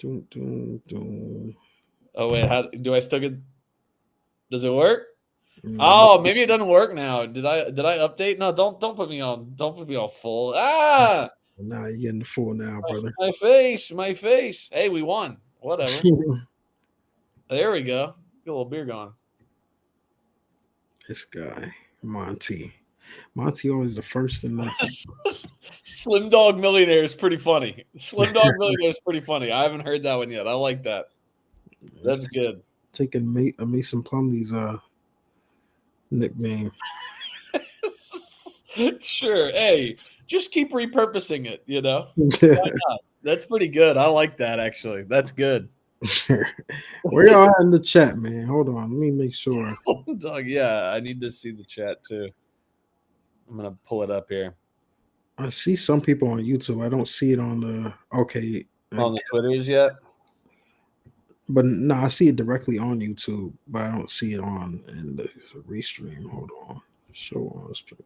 Doom, doom, doom. Oh wait, how do I still get? Does it work? Yeah, Oh, maybe it doesn't work now. Did I update? No, don't put me on. Don't put me on full. Ah, now you're getting the full now, brother. my face, my face. Hey, we won. Whatever. There we go. Get a little beer going. This guy, Monty. Monty always the first in the. Slim Dog Millionaire is pretty funny. Slim Dog Millionaire is pretty funny. I haven't heard that one yet. I like that. That's good. Taking Mason Plumlee's nickname. Sure. Hey, just keep repurposing it, you know? Why not? That's pretty good. I like that, actually. That's good. Where y'all at in the chat, man? Hold on. Let me make sure. Dog, yeah, I need to see the chat, too. I'm going to pull it up here. I see some people on YouTube. I don't see it on the... Okay. On the Twitters yet? But no, I see it directly on YouTube, but I don't see it on in the restream. Hold on. Show on stream.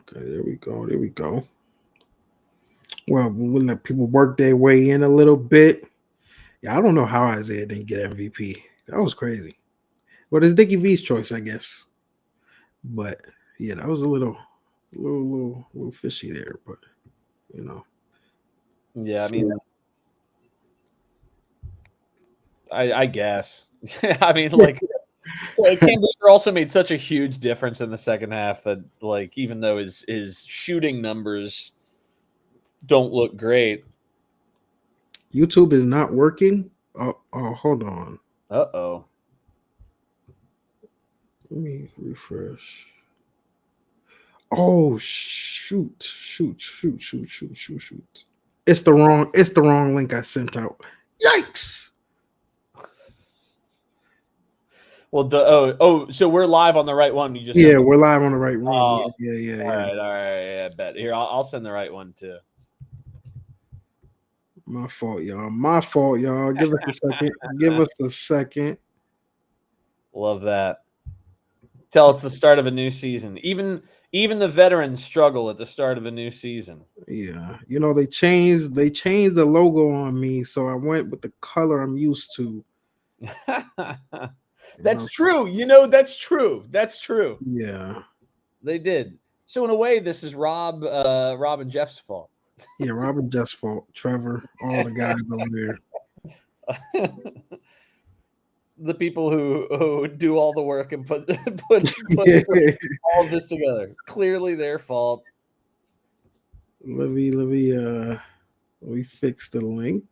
Okay, there we go. There we go. Well, we'll let people work their way in a little bit. Yeah, I don't know how Isaiah didn't get MVP. That was crazy. But it's Dickie V's choice, I guess. But yeah, that was a little fishy there. But you know. Yeah, I mean, I guess. I mean, like, Cam Baker also made such a huge difference in the second half that, like, even though his shooting numbers don't look great. YouTube is not working. Oh, hold on. Uh-oh. Let me refresh. Oh, shoot. It's the wrong link I sent out. Yikes. Well, so we're live on the right one. You just we're live on the right one. Oh, yeah. All right. Yeah, I bet. Here, I'll send the right one too. My fault, y'all. Give us a second. Love that. Tell it's the start of a new season. Even the veterans struggle at the start of a new season. Yeah, you know they changed the logo on me, so I went with the color I'm used to. That's true. You know, that's true. That's true. Yeah, they did. So in a way, this is Rob and Jeff's fault. Yeah, Rob and Jeff's fault. Trevor, all the guys over there. The people who do all the work and put all this together. Clearly their fault. Let me fix the link.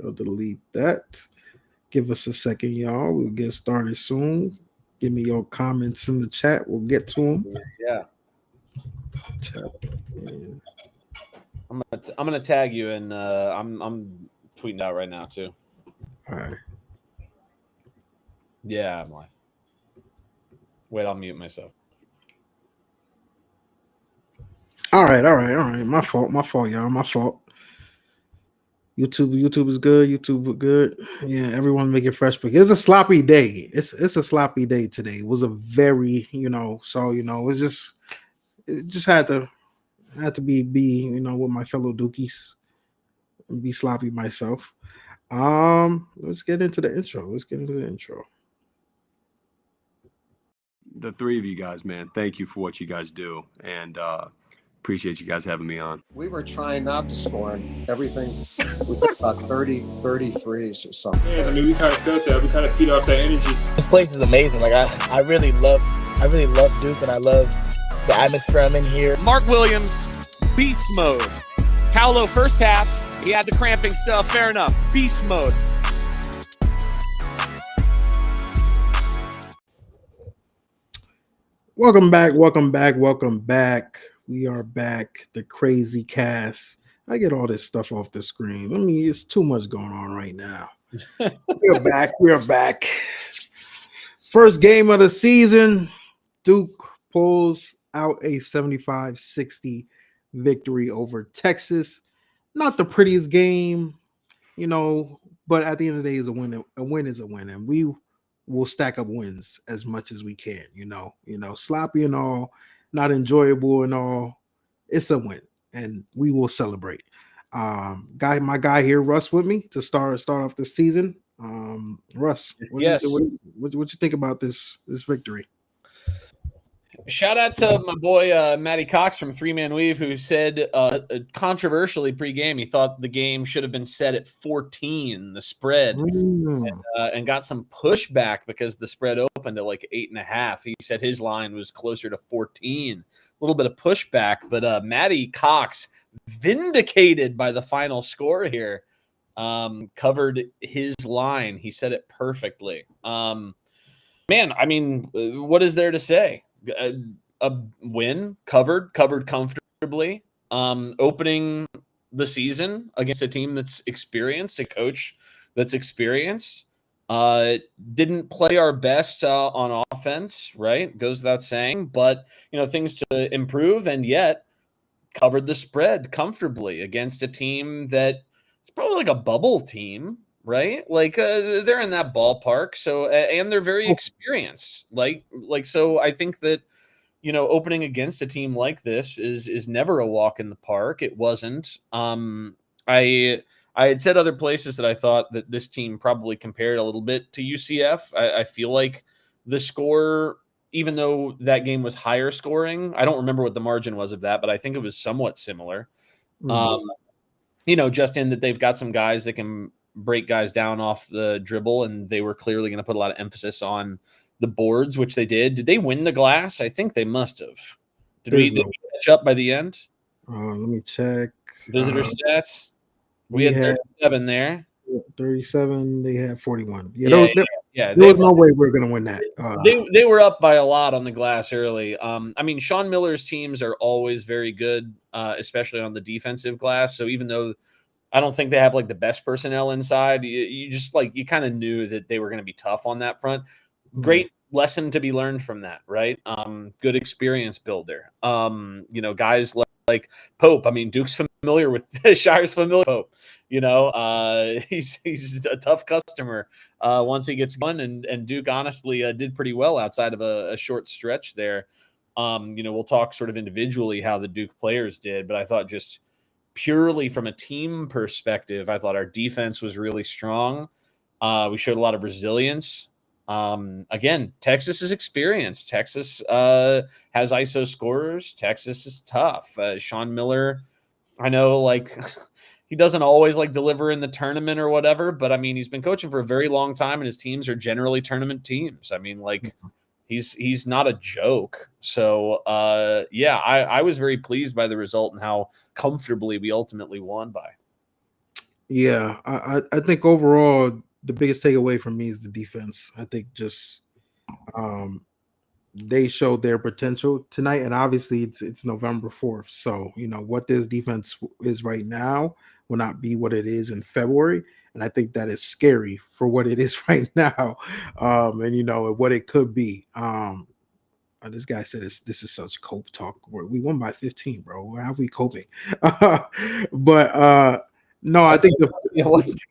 I'll delete that. Give us a second, y'all. We'll get started soon. Give me your comments in the chat. We'll get to them. Yeah. I'm gonna tag you, and I'm tweeting out right now too. All right. Yeah, I'm live. Wait, I'll mute myself. All right. My fault, y'all. My fault. YouTube is good. YouTube is good. Yeah, everyone make it fresh. But it's a sloppy day. It's a sloppy day today. It was a very, it just had to be with my fellow Dookies and be sloppy myself. Let's get into the intro. The three of you guys, man, thank you for what you guys do, and appreciate you guys having me on. We were trying not to score and everything. We hit about 33s or something. Yeah, I mean, we kind of felt that. We kind of feed off that energy. This place is amazing. Like I really love Duke, and I love the atmosphere I'm in here. Mark Williams, beast mode. Paolo first half, he had the cramping stuff. Fair enough. Beast mode. Welcome back. We are back. The Crazie Cast. I get all this stuff off the screen. I mean, it's too much going on right now. We're back. First game of the season. Duke pulls out a 75-60 victory over Texas. Not the prettiest game, but at the end of the day, is a win. A win is a win, and we will stack up wins as much as we can. Sloppy and all, not enjoyable and all. It's a win, and we will celebrate. My guy here, Russ, with me to start off the season. Russ, Yes. What you think about this victory? Shout out to my boy Matty Cox from Three Man Weave, who said controversially pregame he thought the game should have been set at 14, the spread, and got some pushback because the spread opened at like 8.5. He said his line was closer to 14. A little bit of pushback, but Matty Cox, vindicated by the final score here, covered his line. He said it perfectly. Man, I mean, what is there to say? A win, covered comfortably, opening the season against a team that's experienced, a coach that's experienced. Didn't play our best on offense, right? Goes without saying, but things to improve, and yet covered the spread comfortably against a team that it's probably like a bubble team, right? Like they're in that ballpark. So and they're very experienced. Like so I think that opening against a team like this is never a walk in the park. It wasn't. I had said other places that I thought that this team probably compared a little bit to UCF. I feel like the score, even though that game was higher scoring, I don't remember what the margin was of that, but I think it was somewhat similar. Just in that they've got some guys that can break guys down off the dribble, and they were clearly going to put a lot of emphasis on the boards, which they did. Did they win the glass? I think they must have. Did we catch up by the end? Let me check. Visitor stats. We had 37 there. 37. They had 41. Yeah, there was no way we were going to win that. They were up by a lot on the glass early. I mean, Sean Miller's teams are always very good, especially on the defensive glass. So even though I don't think they have like the best personnel inside, you just you kind of knew that they were going to be tough on that front. Great lesson to be learned from that, right? Good experience builder. Guys like Pope. I mean, Duke's familiar with Shire's familiar with Pope. He's a tough customer once he gets going, and Duke honestly did pretty well outside of a short stretch there. We'll talk sort of individually how the Duke players did, but I thought just purely from a team perspective, I thought our defense was really strong. We showed a lot of resilience. Again, Texas is experienced. Texas has ISO scorers. Texas is tough. Sean Miller, I know he doesn't always deliver in the tournament or whatever, but I mean, he's been coaching for a very long time and his teams are generally tournament teams. I mean, he's not a joke. So I was very pleased by the result and how comfortably we ultimately won by. Yeah, I think overall the biggest takeaway from me is the defense. I think just they showed their potential tonight, and obviously it's November 4th. So what this defense is right now will not be what it is in February, and I think that is scary for what it is right now, and what it could be. This guy said this is such cope talk. We won by 15, bro. How are we coping? But no, I think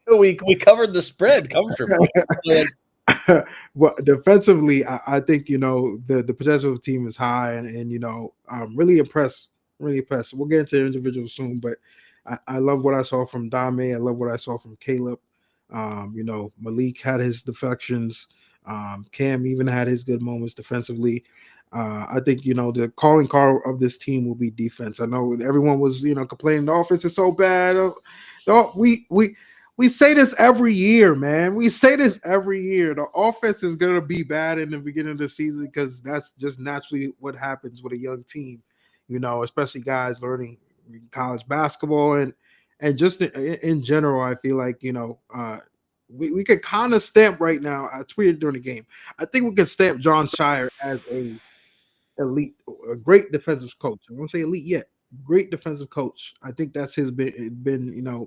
we covered the spread comfortably. Well, defensively, I think the potential of the team is high, and I'm really impressed. Really impressed. We'll get into individuals soon, but I love what I saw from Dame. I love what I saw from Caleb. Malik had his defections. Cam even had his good moments defensively. I think the calling card of this team will be defense. I know everyone was complaining the offense is so bad. We say this every year, man. We say this every year. The offense is gonna be bad in the beginning of the season because that's just naturally what happens with a young team, especially guys learning college basketball and just in general. I feel like we could kind of stamp right now. I tweeted during the game. I think we can stamp John Shire as a great defensive coach. I won't say elite yet. Great defensive coach. I think that's his been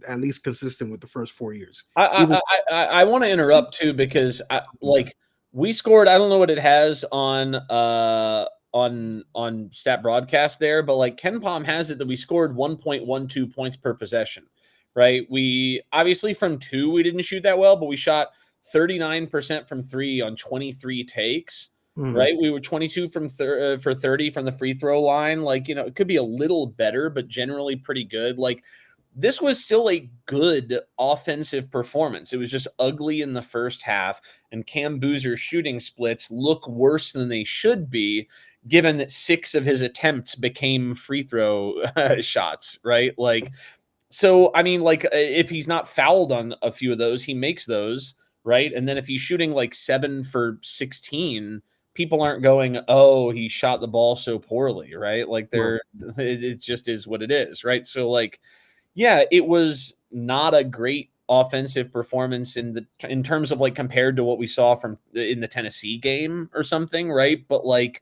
at least consistent with the first 4 years. I want to interrupt too because we scored. I don't know what it has on stat broadcast there, but Ken Palm has it that we scored 1.12 points per possession. Right? We obviously from 2 we didn't shoot that well, but we shot 39% from 3 on 23 takes. Right? We were 22 for 30 from the free throw line. It could be a little better, but generally pretty good. this was still a good offensive performance. It was just ugly in the first half, and Cam Boozer's shooting splits look worse than they should be, given that 6 of his attempts became free throw shots, right? Like, so, I mean, like, if he's not fouled on a few of those, he makes those, right? And then if he's shooting like 7 for 16, people aren't going, oh, he shot the ball so poorly, right? Like, it just is what it is, right? So, like, yeah, it was not a great offensive performance in terms of like compared to what we saw from in the Tennessee game or something, right? But like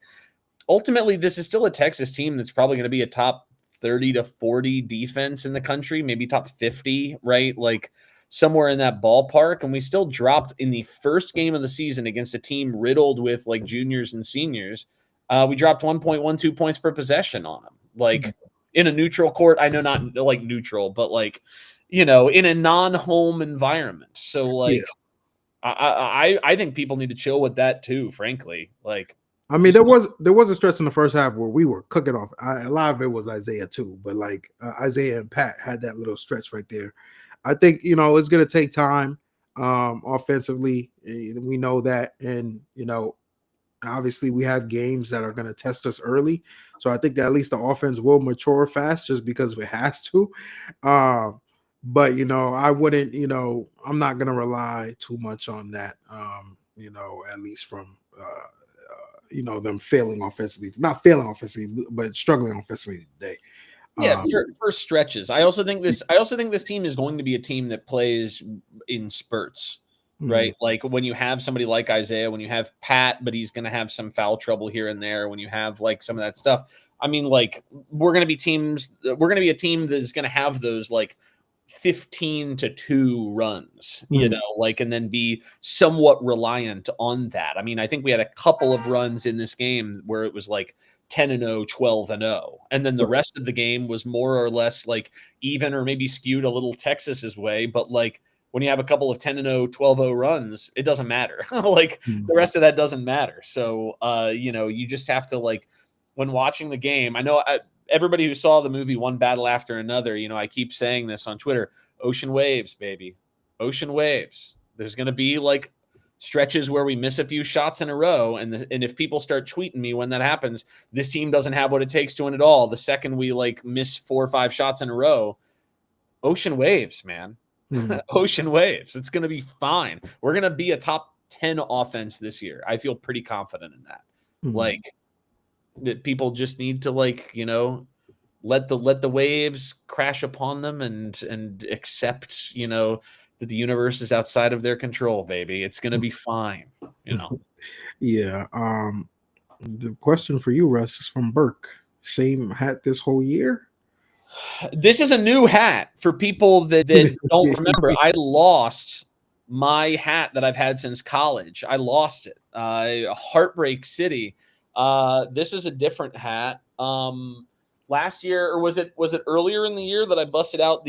ultimately, this is still a Texas team that's probably going to be a top 30 to 40 defense in the country, maybe top 50, right? Like somewhere in that ballpark. And we still dropped in the first game of the season against a team riddled with like juniors and seniors. We dropped 1.12 points per possession on them. Like in a neutral court, I know not like neutral, but like, in a non-home environment. So like, I think people need to chill with that too, frankly. Like, I mean, there was a stretch in the first half where we were cooking off. A lot of it was Isaiah too, but like Isaiah and Pat had that little stretch right there. I think it's going to take time offensively. We know that, and obviously we have games that are going to test us early. So I think that at least the offense will mature fast, just because it has to. But I wouldn't. I'm not going to rely too much on that. At least from. Them failing offensively, not failing offensively, but struggling offensively today. Yeah, for stretches. I also think this team is going to be a team that plays in spurts, right? Like when you have somebody like Isaiah, when you have Pat, but he's going to have some foul trouble here and there. When you have like some of that stuff, I mean, like we're going to be a team that is going to have those like 15-2 runs, and then be somewhat reliant on that. I mean, I think we had a couple of runs in this game where it was like 10-0, 12-0, and then the rest of the game was more or less like even or maybe skewed a little Texas's way. But like when you have a couple of 10-0, 12-0 runs, it doesn't matter. Like the rest of that doesn't matter. So, you just have to like when watching the game. I know everybody who saw the movie One Battle After Another, I keep saying this on Twitter, ocean waves, baby, ocean waves. There's going to be like stretches where we miss a few shots in a row. And if people start tweeting me when that happens, this team doesn't have what it takes to win it all. The second we like miss 4 or 5 shots in a row, ocean waves, man, ocean waves. It's going to be fine. We're going to be a top 10 offense this year. I feel pretty confident in that. Like, that people just need to like, let the waves crash upon them and accept, that the universe is outside of their control, baby. It's going to be fine, Yeah. The question for you, Russ, is from Burke. Same hat this whole year? This is a new hat for people that don't remember. I lost my hat that I've had since college. I lost it. Heartbreak City. This is a different hat. Last year, or was it earlier in the year that I busted out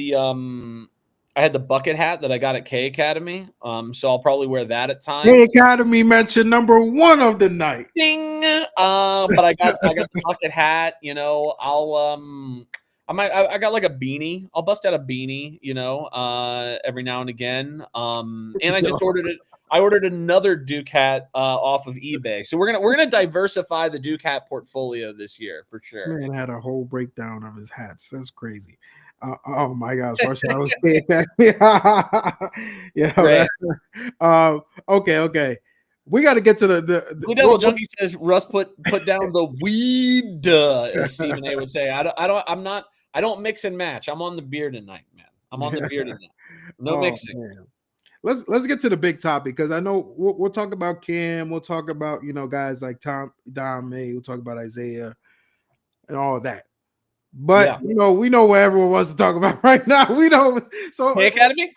I had the bucket hat that I got at K Academy. So I'll probably wear that at times. K Academy mentioned number 1 of the night. Ding. But I got the bucket hat. I got like a beanie. I'll bust out a beanie, every now and again. And I just ordered it. I ordered another Duke hat off of eBay. So we're gonna diversify the Duke hat portfolio this year for sure. This man had a whole breakdown of his hats. That's crazy. Oh my gosh! First I was K Academy. Yeah. Okay. We got to get to the Blue Devil Junkie says Russ put down the weed, as Stephen A would say. I don't mix and match. I'm on the beer tonight, man. I'm on the beer tonight. No mixing. Man. Let's get to the big topic, because I know we'll talk about Cam. We'll talk about guys like Dom May. We'll talk about Isaiah and all of that. But we know what everyone wants to talk about right now. We don't. So K Academy.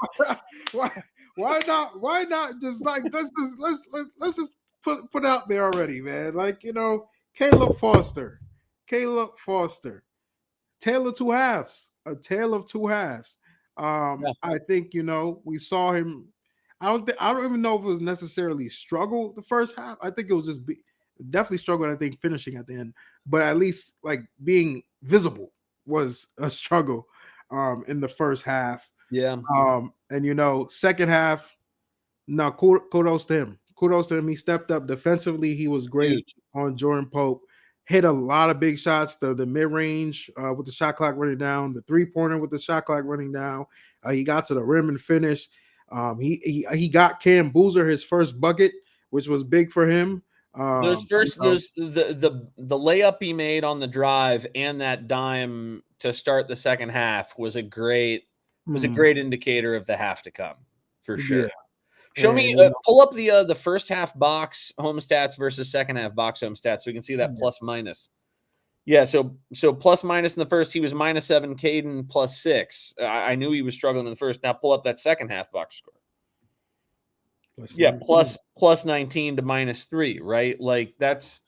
Why not just like let's just put out there already, man. Like Caleb Foster, tale of two halves, a tale of two halves. I think we saw him. I don't even know if it was necessarily struggle the first half. I think it was just definitely struggled. I think finishing at the end, but at least like being visible was a struggle. in the first half. Yeah. And second half, no, kudos to him. Kudos to him. He stepped up defensively. He was great Huge. on Jordan Pope. Hit a lot of big shots. The mid-range with the shot clock running down, the three-pointer with the shot clock running down. He got to the rim and finished. He got Cam Boozer his first bucket, which was big for him. The layup he made on the drive and that dime to start the second half was a great indicator of the half to come for sure. Yeah. Show me, pull up the first half box home stats versus second half box home stats so we can see that plus minus. Yeah, so plus minus in the first, he was -7, Caden +6. I knew he was struggling in the first. Now pull up that second half box score. Plus 19 to -3, right? Like that's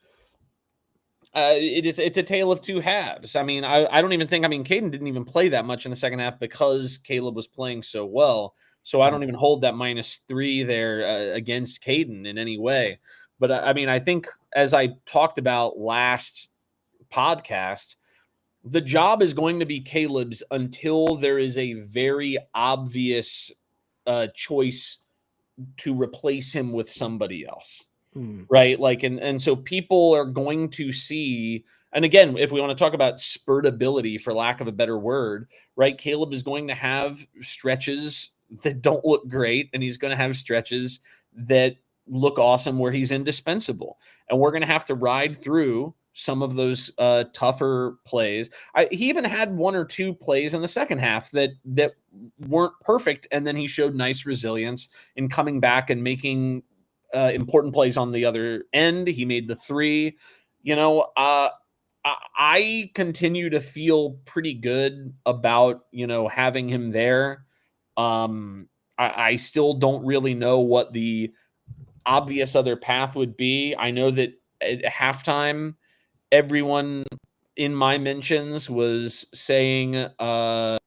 it's a tale of two halves. I mean, I don't even think, Caden didn't even play that much in the second half because Caleb was playing so well. So I don't even hold that -3 there against Caden in any way. But I think as I talked about last podcast, the job is going to be Caleb's until there is a very obvious choice to replace him with somebody else. Right. Like, and so people are going to see, and again, if we want to talk about spurtability, for lack of a better word, right, Caleb is going to have stretches that don't look great, and he's going to have stretches that look awesome where he's indispensable. And we're going to have to ride through some of those tougher plays. He even had one or two plays in the second half that weren't perfect, and then he showed nice resilience in coming back and making important plays on the other end. He made the three. I continue to feel pretty good about having him there. I still don't really know what the obvious other path would be. I know that at halftime, everyone in my mentions was saying, the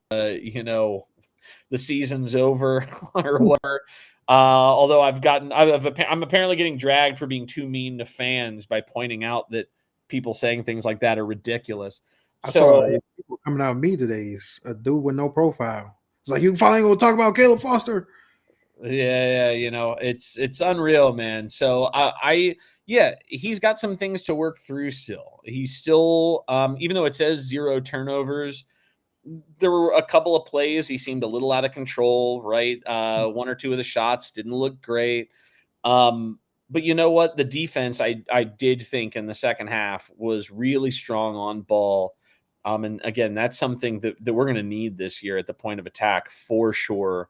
season's over or whatever. Although I'm apparently getting dragged for being too mean to fans by pointing out that people saying things like that are ridiculous. I saw people coming out of me today. He's a dude with no profile. It's like, you finally gonna talk about Caleb Foster? Yeah, it's unreal, man. So he's got some things to work through still. He's still, even though it says 0 turnovers, there were a couple of plays he seemed a little out of control, right? One or two of the shots didn't look great. But you know what? The defense, I did think in the second half was really strong on ball. And again, that's something that we're going to need this year at the point of attack for sure.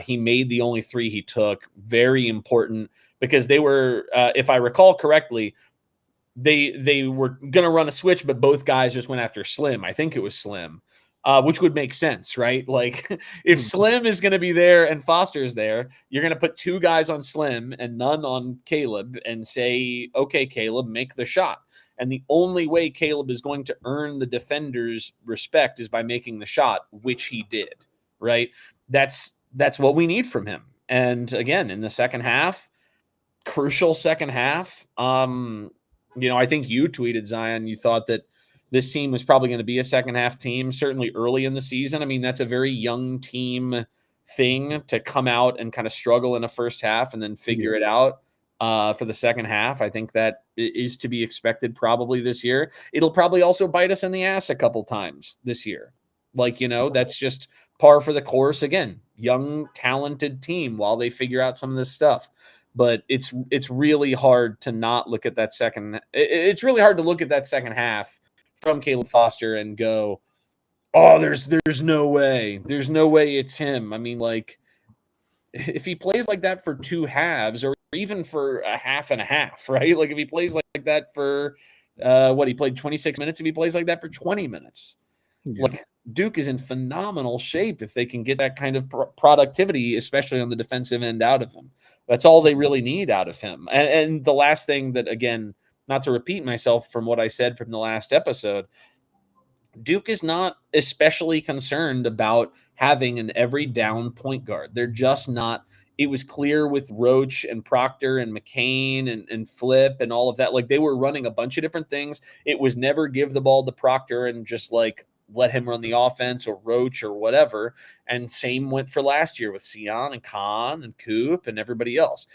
He made the only three he took. Very important because they were, if I recall correctly, they were going to run a switch, but both guys just went after Slim. I think it was Slim. Which would make sense, right? Like if Slim is going to be there and Foster's there, you're going to put two guys on Slim and none on Caleb and say, okay, Caleb, make the shot. And the only way Caleb is going to earn the defender's respect is by making the shot, which he did, right? That's what we need from him. And again, in the second half, crucial second half, I think you tweeted, Zion, you thought that this team was probably going to be a second half team, certainly early in the season. I mean, that's a very young team thing to come out and kind of struggle in a first half and then figure it out for the second half. I think that is to be expected probably this year. It'll probably also bite us in the ass a couple times this year. Like, that's just par for the course. Again, young, talented team while they figure out some of this stuff. But it's really hard to not look at that second. It's really hard to look at that second half from Caleb Foster and go, oh, there's no way. There's no way it's him. I mean, like, if he plays like that for two halves or even for a half and a half, right? Like, if he plays like that for, he played 26 minutes. If he plays like that for 20 minutes, like, Duke is in phenomenal shape if they can get that kind of productivity, especially on the defensive end, out of him. That's all they really need out of him. And the last thing that, again, not to repeat myself from what I said from the last episode, Duke is not especially concerned about having an every down point guard. They're just not. It was clear with Roach and Proctor and McCain and Flip and all of that. Like, they were running a bunch of different things. It was never give the ball to Proctor and just like let him run the offense or Roach or whatever. And same went for last year with Sion and Khan and Coop and everybody else.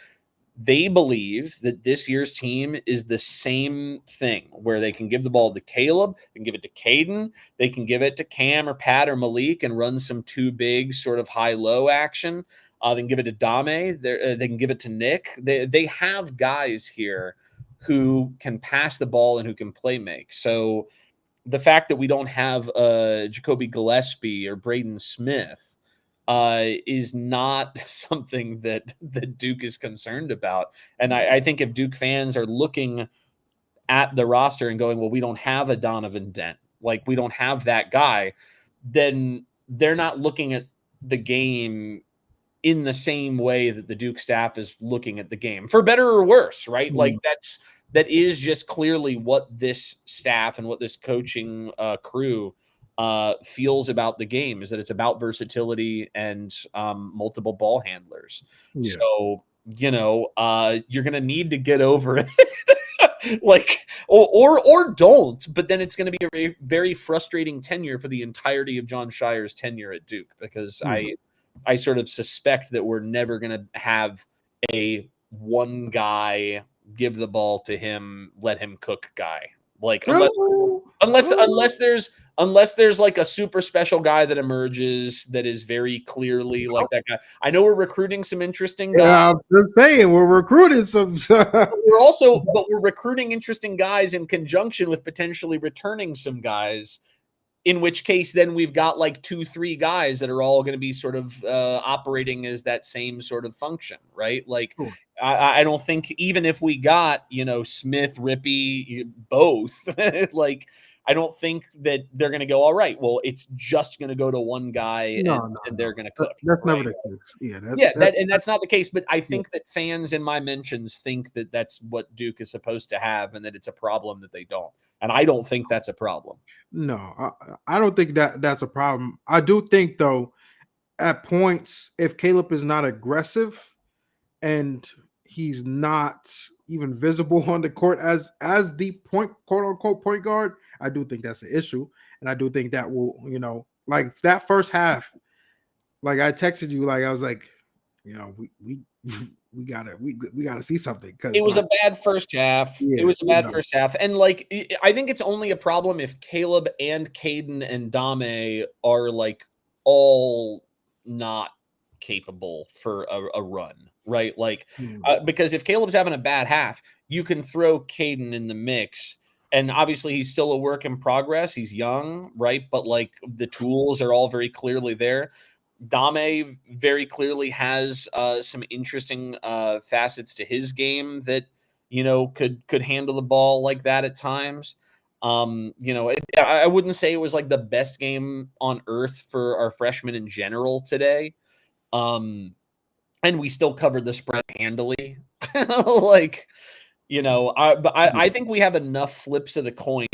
They believe that this year's team is the same thing, where they can give the ball to Caleb, they can give it to Caden, they can give it to Cam or Pat or Malik and run some two big sort of high-low action. They can give it to Dame. They can give it to Nick. They have guys here who can pass the ball and who can play make. So the fact that we don't have Jacoby Gillespie or Braden Smith is not something that Duke is concerned about. And I think if Duke fans are looking at the roster and going, well, we don't have a Donovan Dent, like we don't have that guy, then they're not looking at the game in the same way that the Duke staff is looking at the game, for better or worse, right? Like that is just clearly what this staff and what this coaching crew feels about the game, is that it's about versatility and multiple ball handlers. Yeah. So, you're going to need to get over it. Like, or don't, but then it's going to be a very, very frustrating tenure for the entirety of John Shire's tenure at Duke, because I sort of suspect that we're never going to have a one guy give the ball to him, let him cook guy. Like unless there's like a super special guy that emerges that is very clearly like that guy. I know we're recruiting some interesting guys. Yeah, I'm just saying we're recruiting some. But we're recruiting interesting guys in conjunction with potentially returning some guys. In which case, then we've got like 2-3 guys that are all going to be sort of operating as that same sort of function, right? Like, cool. I don't think even if we got, Smith, Rippey, both, like, I don't think that they're going to go, all right, well, it's just going to go to one guy and they're going to cook. That's right? never the case. That's not the case. But I think that fans in my mentions think that that's what Duke is supposed to have and that it's a problem that they don't. And I don't think that's a problem. No, I don't think that's a problem. I do think, though, at points, if Caleb is not aggressive and he's not even visible on the court as the quote unquote point guard, I do think that's an issue. And I do think that will, like that first half, like I texted you, like I was like, we gotta see something, because it was a bad first half. It was a bad first half, and like I think it's only a problem if Caleb and Caden and Dame are like all not capable for a run, right? Like because if Caleb's having a bad half, you can throw Caden in the mix, and obviously he's still a work in progress. He's young, right? But like the tools are all very clearly there. Dame very clearly has some interesting facets to his game that could handle the ball like that at times. I wouldn't say it was like the best game on earth for our freshmen in general today, and we still covered the spread handily. Like, I think we have enough flips of the coin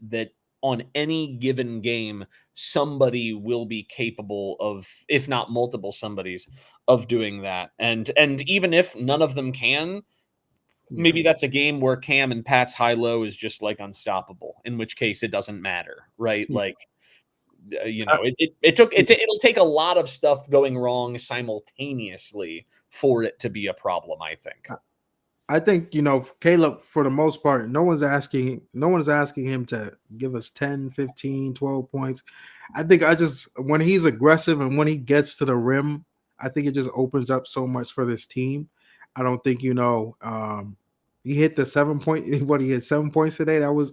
that on any given game, somebody will be capable of, if not multiple somebodies, of doing that. And even if none of them can, maybe that's a game where Cam and Pat's high-low is just like unstoppable, in which case it doesn't matter, right? Like, it'll take a lot of stuff going wrong simultaneously for it to be a problem, I think. I think, Caleb, for the most part, no one's asking him to give us 10, 15, 12 points. I think when he's aggressive and when he gets to the rim, I think it just opens up so much for this team. I don't think, he hit the 7 point, what he hit 7 points today. That was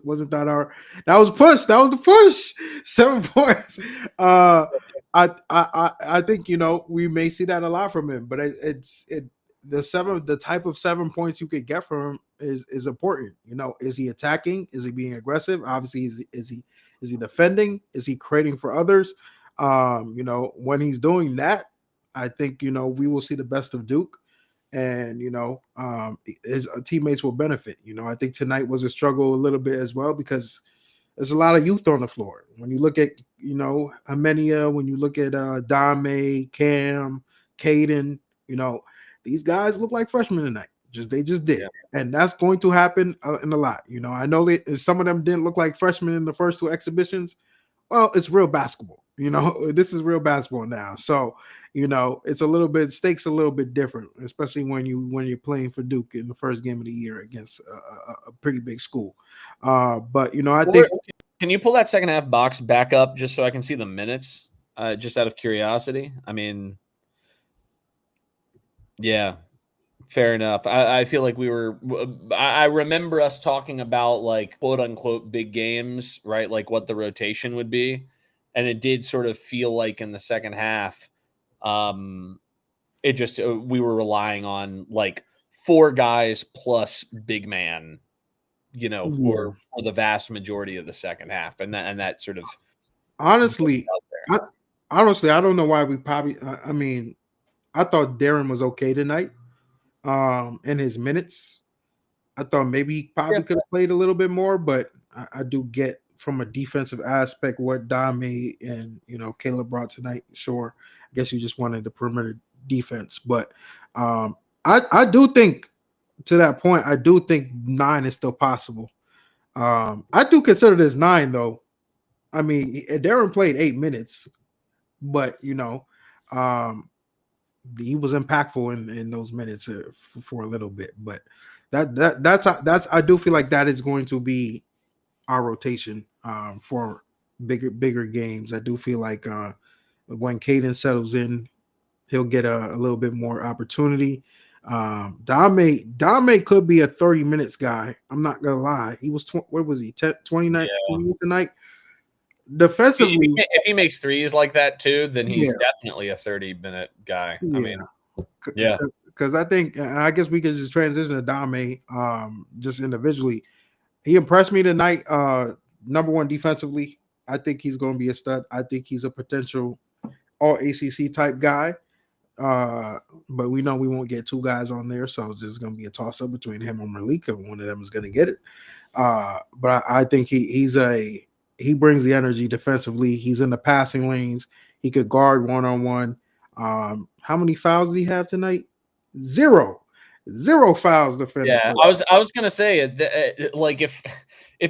push. That was the push. 7 points. I think, we may see that a lot from him, but the type of 7 points you could get from him is important. Is he attacking? Is he being aggressive? Obviously, is he defending? Is he creating for others? When he's doing that, I think we will see the best of Duke, and his teammates will benefit. I think tonight was a struggle a little bit as well, because there's a lot of youth on the floor. When you look at Amenia, when you look at Dame, Cam, Caden, these guys look like freshmen tonight. They just did. Yeah. And that's going to happen in a lot. I know that some of them didn't look like freshmen in the first two exhibitions, well, it's real basketball. This is real basketball now. So, it's a little bit stakes a little bit different, especially when you're playing for Duke in the first game of the year against a pretty big school. But I think. Can you pull that second half box back up just so I can see the minutes? Just out of curiosity. I mean, yeah, fair enough. I feel like I remember us talking about like quote unquote big games, right? Like what the rotation would be. And it did sort of feel like in the second half, it just, we were relying on like 4 guys plus big man, for the vast majority of the second half. And that sort of, Honestly, I don't know why we probably. I mean, I thought Darren was okay tonight. In his minutes, I thought maybe he probably could have played a little bit more, but I do get from a defensive aspect what Dame and Caleb brought tonight. Sure, I guess you just wanted the perimeter defense, but I do think to that point, I do think 9 is still possible. I do consider this 9 though. I mean, Darren played 8 minutes, but he was impactful in those minutes for a little bit. But that's I do feel like that is going to be our rotation for bigger games. I do feel like when Caden settles in, he'll get a little bit more opportunity. Dame could be a 30 minutes guy. I'm not gonna lie. He was what was he 29 tonight? Defensively, if he makes threes like that too, then he's definitely a 30-minute guy. I mean, because I think, and I guess we could just transition to Dame just individually. He impressed me tonight. Number 1 defensively. I think he's going to be a stud. I think he's a potential all ACC type guy. But we know we won't get 2 guys on there, so it's just going to be a toss up between him and Malik, and one of them is going to get it. But I think he brings the energy defensively. He's in the passing lanes. He could guard one-on-one. How many fouls did he have tonight? 0 fouls defending. Yeah, I was gonna say like if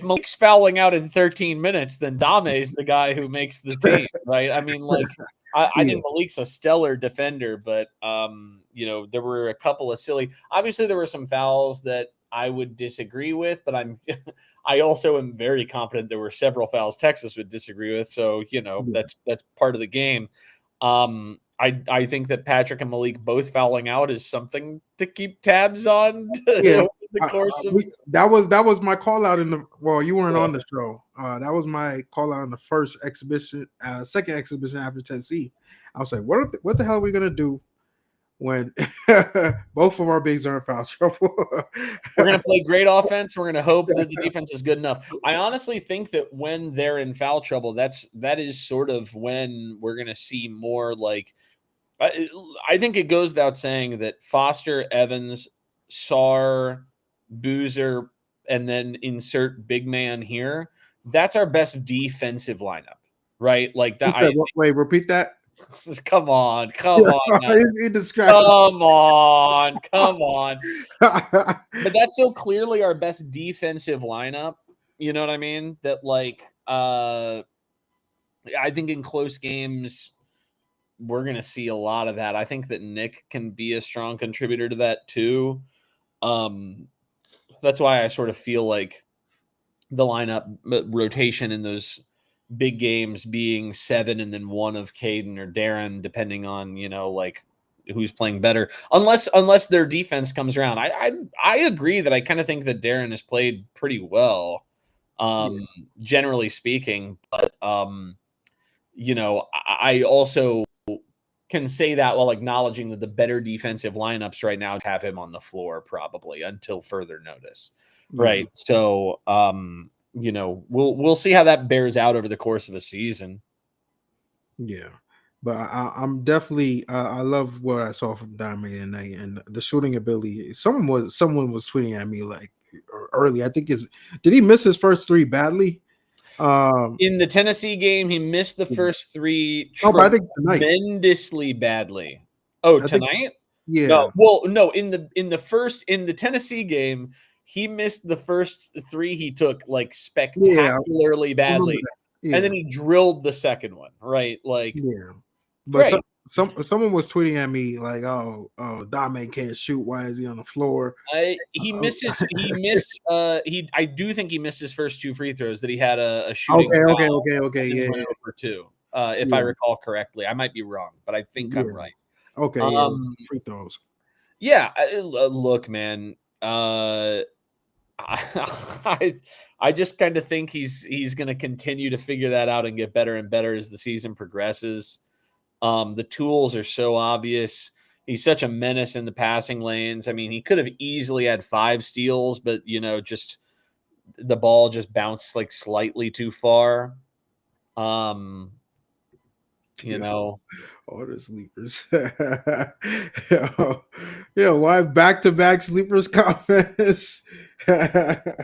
Malik's fouling out in 13 minutes, then Dame's the guy who makes the team, right? I mean, like I think Malik's a stellar defender, but there were a couple of obviously there were some fouls that I would disagree with, but I also am very confident there were several fouls Texas would disagree with. So, that's part of the game. I think that Patrick and Malik both fouling out is something to keep tabs on. The course of that was my call out you weren't on the show. That was my call out in the first exhibition, second exhibition after Tennessee. I was like, what the hell are we gonna do when both of our bigs are in foul trouble? We're going to play great offense. We're going to hope that the defense is good enough. I honestly think that when they're in foul trouble, that is sort of when we're going to see more like I think it goes without saying that Foster, Evans, Sarr, Boozer, and then insert big man here. That's our best defensive lineup, right? Like that. Wait, repeat that. Come on. Come on. But that's so clearly our best defensive lineup. You know what I mean? That like I think in close games we're going to see a lot of that. I think that Nick can be a strong contributor to that too. That's why I sort of feel like the lineup rotation in those big games being 7 and then 1 of Caden or Darren, depending on, like who's playing better, unless their defense comes around. I agree that I kind of think that Darren has played pretty well, generally speaking, but I also can say that while acknowledging that the better defensive lineups right now have him on the floor probably until further notice. Right. So, we'll see how that bears out over the course of a season. Yeah. But I'm definitely I love what I saw from Diamond tonight and the shooting ability. Someone was tweeting at me like early. I think did he miss his first 3 badly? In the Tennessee game, he missed the first 3 I think tremendously badly. Oh, tonight? Yeah. No, well, no, in the Tennessee game, he missed the first 3 he took like spectacularly badly. Yeah. and then he drilled the second one, right? Like, yeah. But great. someone was tweeting at me like, "Oh, Dame can't shoot. Why is he on the floor?" He missed. I do think he missed his first 2 free throws that he had a shooting. Okay. Yeah. Went over 2, if Yeah. I recall correctly. I might be wrong, but I think I'm right. Okay. Yeah. Free throws. Yeah. Look, man. I just kind of think he's going to continue to figure that out and get better and better as the season progresses. The tools are so obvious. He's such a menace in the passing lanes. I mean, he could have easily had 5 steals, but just the ball just bounced like slightly too far. You know, all the sleepers. Why back-to-back sleepers comments?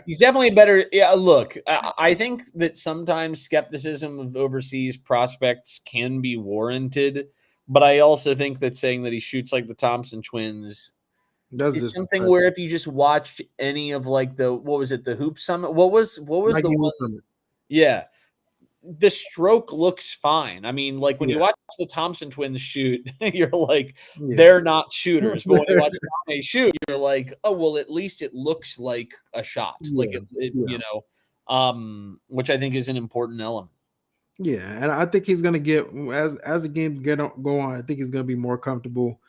he's definitely better. Yeah, look, I think that sometimes skepticism of overseas prospects can be warranted, but I also think that saying that he shoots like the Thompson twins is something where if you just watched any of like the Hoop Summit, what was Nike the one? Summit. Yeah. The stroke looks fine. I mean, like when you watch the Thompson twins shoot, you're like, they're not shooters. But when you watch Dame shoot, you're like, oh, well, at least it looks like a shot. Like which I think is an important element. Yeah, and I think he's gonna get as the game go on. I think he's gonna be more comfortable,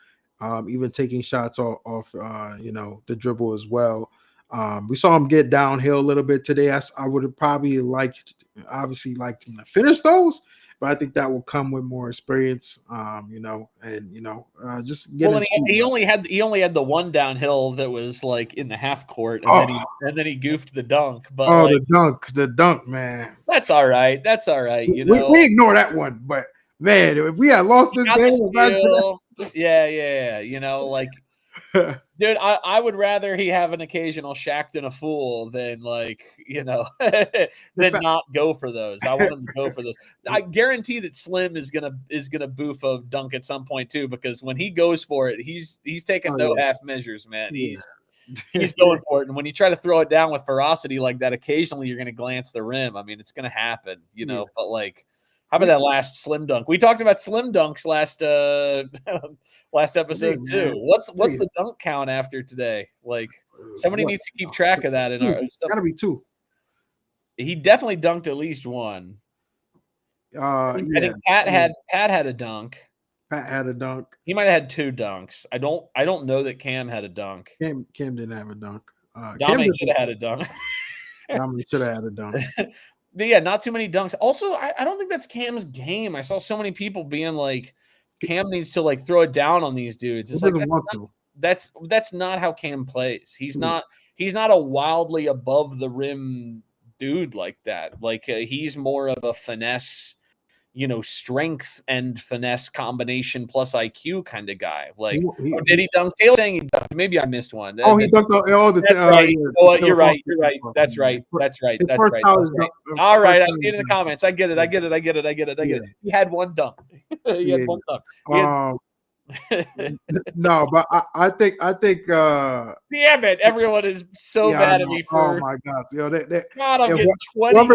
even taking shots off the dribble as well. We saw him get downhill a little bit today. I would have probably obviously liked him to finish those, but I think that will come with more experience. Just get. Well, he only had the one downhill that was like in the half court, and then he goofed the dunk. But the dunk, man. That's all right. That's all right. We ignore that one, but man, if we had lost this game, dude, I would rather he have an occasional shacked and a fool than than not go for those. I want him to go for those. I guarantee that Slim is gonna boof a dunk at some point too, because when he goes for it, he's taking half measures, man. He's going for it, and when you try to throw it down with ferocity like that, occasionally you're gonna glance the rim. I mean, it's gonna happen, But like, how about that last Slim dunk? We talked about Slim dunks last episode too. What's the dunk count after today? Like, somebody needs to keep track of that. It's gotta be 2. He definitely dunked at least one. I think Pat had a dunk. Pat had a dunk. He might have had 2 dunks. I don't know that Cam had a dunk. Cam didn't have a dunk. Dame should have had a dunk. Dame should have had a dunk. But yeah, not too many dunks. Also, I don't think that's Cam's game. I saw so many people being like, Cam needs to like throw it down on these dudes. It's like that's not how Cam plays. He's not a wildly above the rim dude like that. Like he's more of a finesse, strength and finesse combination plus IQ kind of guy. Like, did he dunk? Taylor saying he dunked. Maybe I missed one. He dunked all the time. Right. You're right. That's right. All right. I see it in the comments. I get it. He had one dunk. He had one dunk. No, but I think damn it, everyone is so bad at me for. Oh my God, I'm getting 20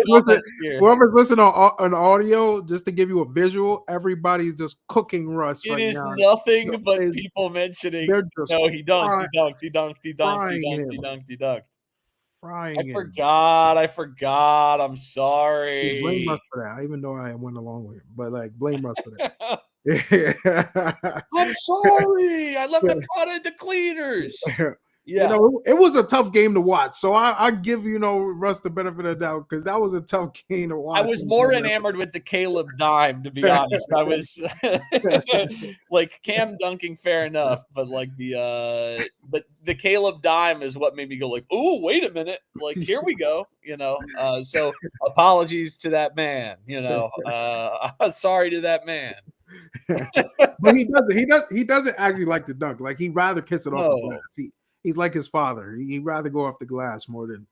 whoever's listening on audio, just to give you a visual, everybody's just cooking Russ. It is nothing but people mentioning. No, he dunked. I forgot. I'm sorry. Blame us for that. Even though I went along with him, but blame us for that. I'm sorry. I left my product at the cleaners. Yeah, it was a tough game to watch. So I give Russ the benefit of the doubt because that was a tough game to watch. I was more enamored with the Caleb dime, to be honest. I was like Cam dunking, fair enough, but like the Caleb dime is what made me go like, oh, wait a minute, like here we go, So apologies to that man, sorry to that man. But he doesn't actually like to dunk. Like he'd rather kiss it off the glass. He's like his father. He'd rather go off the glass more than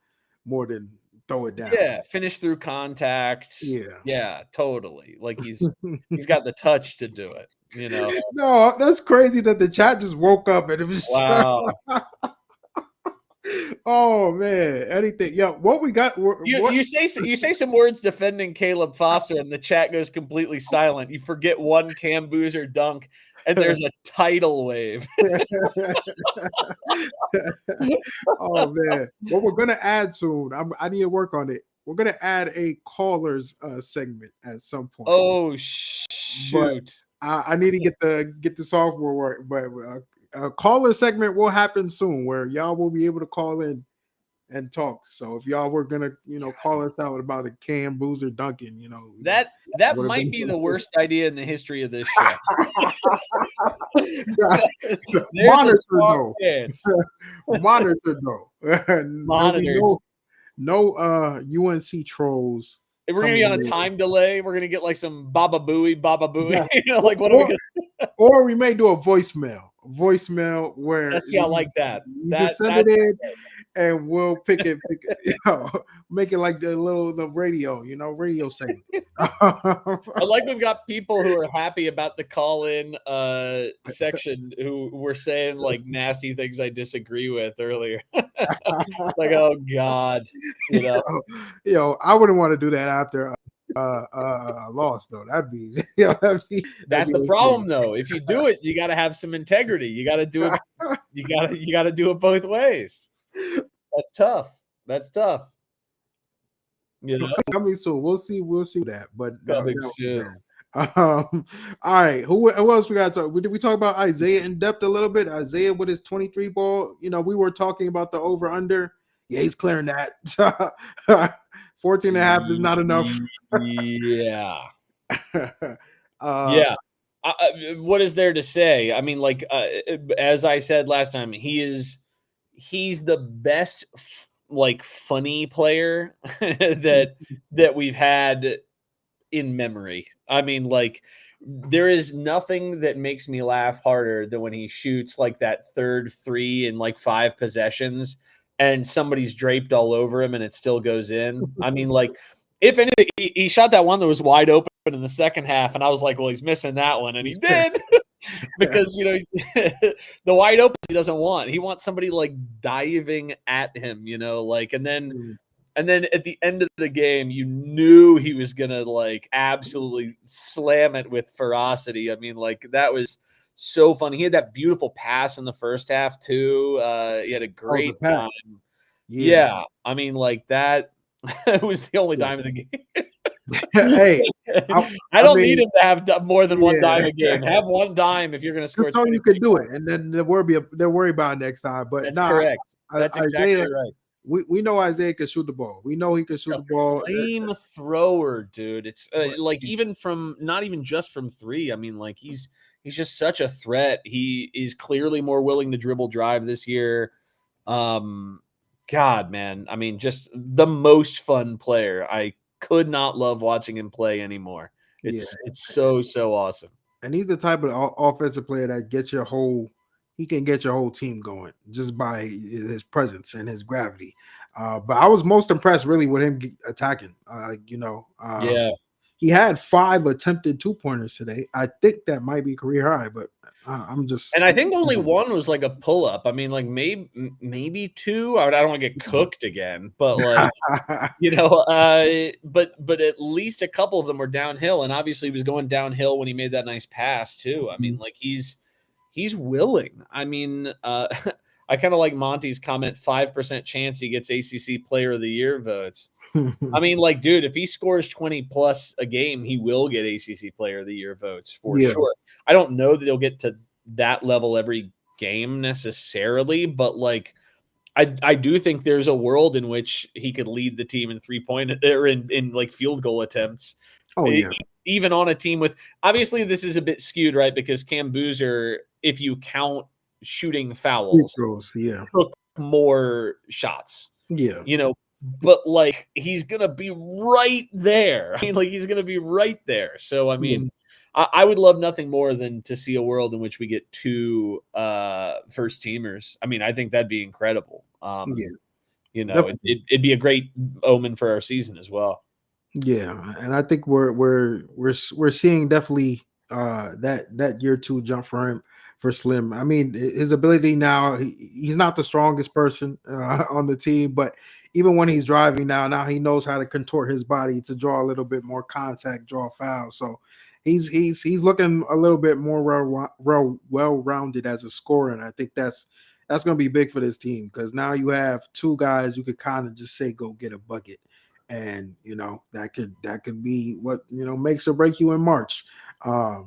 throw it down. Yeah, finish through contact. Yeah, totally. Like he's got the touch to do it. No, that's crazy that the chat just woke up and it was wow. Oh man, anything. Yeah, what we got? You say some words defending Caleb Foster, and the chat goes completely silent. You forget one Cam Boozer dunk, and there's a tidal wave. Oh man, what we're gonna add soon. I need to work on it. We're gonna add a callers segment at some point. Oh shoot! I need to get the software work. But a caller segment will happen soon, where y'all will be able to call in and talk. So if y'all were gonna, call us out about a Cam Boozer Duncan, that might be the worst idea in the history of this show. Monitor though. Monitor though. Monitored. No UNC trolls. We're gonna be on a time delay. We're gonna get like some Baba Booey. Yeah. Like what are we gonna? Or we may do a voicemail where I like that. You just send it in, and we'll pick it, make it like the radio, radio segment. I like we've got people who are happy about the call-in section who were saying like nasty things I disagree with earlier. Like, oh God, I wouldn't want to do that after a loss though. That'd be that's the problem though. If you do it, you got to have some integrity. You got to do it. You got to do it both ways. That's tough. Coming soon. We'll see that. But coming soon. All right. Who else we got to talk? Did we talk about Isaiah in depth a little bit? Isaiah with his 23 ball. We were talking about the over under. Yeah, he's clearing that. 14 and a half is not enough. Yeah. Yeah. What is there to say? I mean, like as I said last time, he's the best funny player that we've had in memory. I mean, like there is nothing that makes me laugh harder than when he shoots like that third three in like 5 possessions and somebody's draped all over him and it still goes in. I mean, like if anything, he shot that one that was wide open in the second half, and I was like, well, he's missing that one, and he did. Because the wide open he doesn't want. He wants somebody like diving at him, and then at the end of the game, you knew he was gonna like absolutely slam it with ferocity. I mean, like that was so fun. He had that beautiful pass in the first half too. He had a great time. Yeah. I mean, like that was the only dime of the game. Hey, I don't need him to have more than one dime a game. Have one dime if you're going to score. So you could do it, and then they'll worry about it next time. But that's correct. That's exactly right. We know Isaiah can shoot the ball. We know he can shoot the ball. Flamethrower, dude. It's like even from not even just from 3. I mean, like he's just such a threat. He is clearly more willing to dribble drive this year. God, man. I mean, just the most fun player. I could not love watching him play anymore. It's so awesome. And he's the type of offensive player that he can get your whole team going just by his presence and his gravity. But I was most impressed really with him attacking. He had 5 attempted 2-pointers today. I think that might be career high, but I'm just. And I think only one was like a pull up. I mean, like maybe 2. I don't want to get cooked again, but like but at least a couple of them were downhill, and obviously he was going downhill when he made that nice pass too. I mean, like he's willing. I mean, I kind of like Monty's comment, 5% chance he gets ACC Player of the Year votes. I mean, like, dude, if he scores 20 plus a game, he will get ACC Player of the Year votes for sure. I don't know that he'll get to that level every game necessarily, but like, I do think there's a world in which he could lead the team in 3-point or in like field goal attempts. Oh yeah. Even on a team with, obviously this is a bit skewed, right? Because Cam Boozer, if you count shooting fouls, took more shots. Yeah. But like he's gonna be right there. I mean, like he's gonna be right there. So I mean, I would love nothing more than to see a world in which we get 2 first teamers. I mean, I think that'd be incredible. It'd be a great omen for our season as well. Yeah, and I think we're seeing definitely that year 2 jump for him. for Slim. I mean, his ability now, he's not the strongest person on the team, but even when he's driving now he knows how to contort his body to draw a little bit more contact, draw fouls. So he's looking a little bit more well-rounded as a scorer, and I think that's going to be big for this team, because now you have two guys you could kind of just say go get a bucket, and that could be what makes or break you in March. So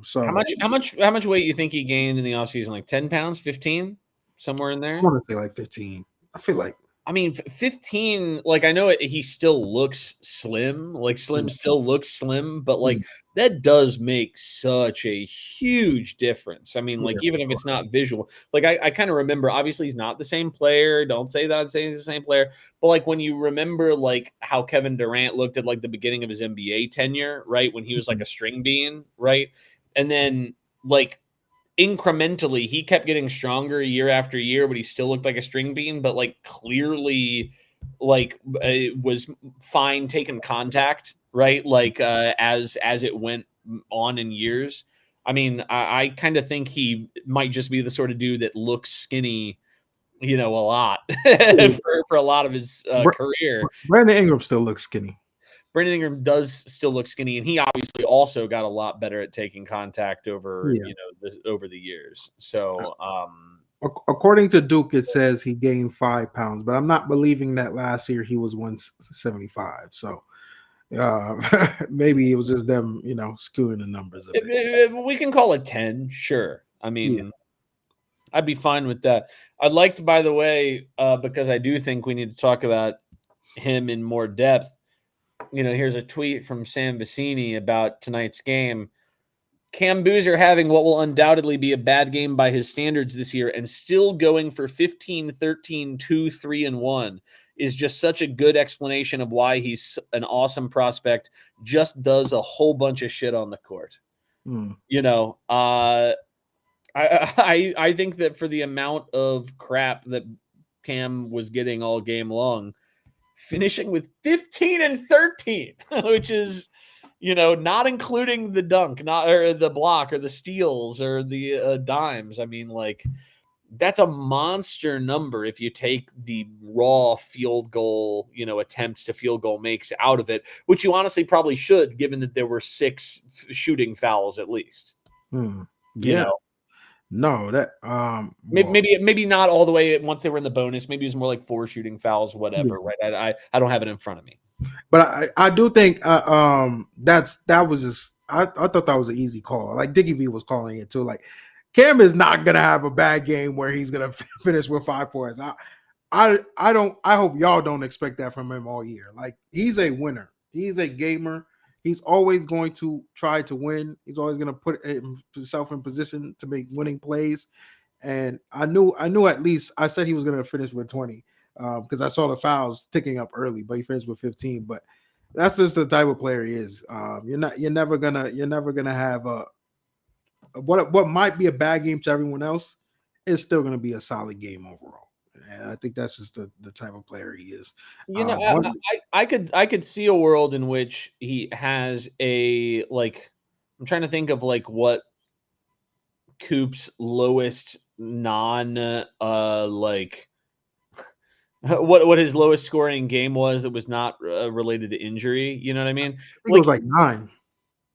how much weight you think he gained in the offseason? Like 10 pounds, 15, somewhere in there? I want to say like 15. I feel like, I mean, 15, like, I know he still looks slim, like Slim still looks slim, but like that does make such a huge difference. I mean, like, even if it's not visual, like I kind of remember, obviously he's not the same player. Don't say that I'm saying he's the same player, but like when you remember like how Kevin Durant looked at like the beginning of his NBA tenure, right? When he was like a string bean, right? And then like incrementally he kept getting stronger year after year, but he still looked like a string bean, but like clearly like was fine taking contact, right? Like as it went on in years. I mean, I kind of think he might just be the sort of dude that looks skinny, a lot for a lot of his career. Brandon Ingram still looks skinny. Brandon Ingram does still look skinny, and he obviously also got a lot better at taking contact over over the years. So, according to Duke, it says he gained 5 pounds, but I'm not believing that last year he was 175. So, maybe it was just them, skewing the numbers a bit. We can call it 10, sure. I mean, I'd be fine with that. I'd like to, by the way, because I do think we need to talk about him in more depth. Here's a tweet from Sam Vecini about tonight's game. Cam Boozer having what will undoubtedly be a bad game by his standards this year and still going for 15, 13, 2, 3, and 1 is just such a good explanation of why he's an awesome prospect, just does a whole bunch of shit on the court. I think that for the amount of crap that Cam was getting all game long, finishing with 15 and 13, which is, not including the dunk, or the block, or the steals, or the dimes. I mean, like, that's a monster number if you take the raw field goal, attempts to field goal makes out of it, which you honestly probably should, given that there were 6 shooting fouls at least. No, that maybe not all the way once they were in the bonus. Maybe it was more like 4 shooting fouls, whatever. Right? I don't have it in front of me, but I do think that was just I thought that was an easy call. Like Dickie V was calling it too. Like Cam is not gonna have a bad game where he's gonna finish with 5 points. I hope y'all don't expect that from him all year. Like, he's a winner. He's a gamer. He's always going to try to win. He's always going to put himself in position to make winning plays. And I knew at least I said he was going to finish with 20 because I saw the fouls ticking up early, but he finished with 15. But that's just the type of player he is. You're never gonna have what might be a bad game to everyone else is still going to be a solid game overall. And I think that's just the type of player he is. I could see a world in which he has a, like, I'm trying to think of like what Coop's lowest like what his lowest scoring game was that was not related to injury. You know what I mean? It was like 9.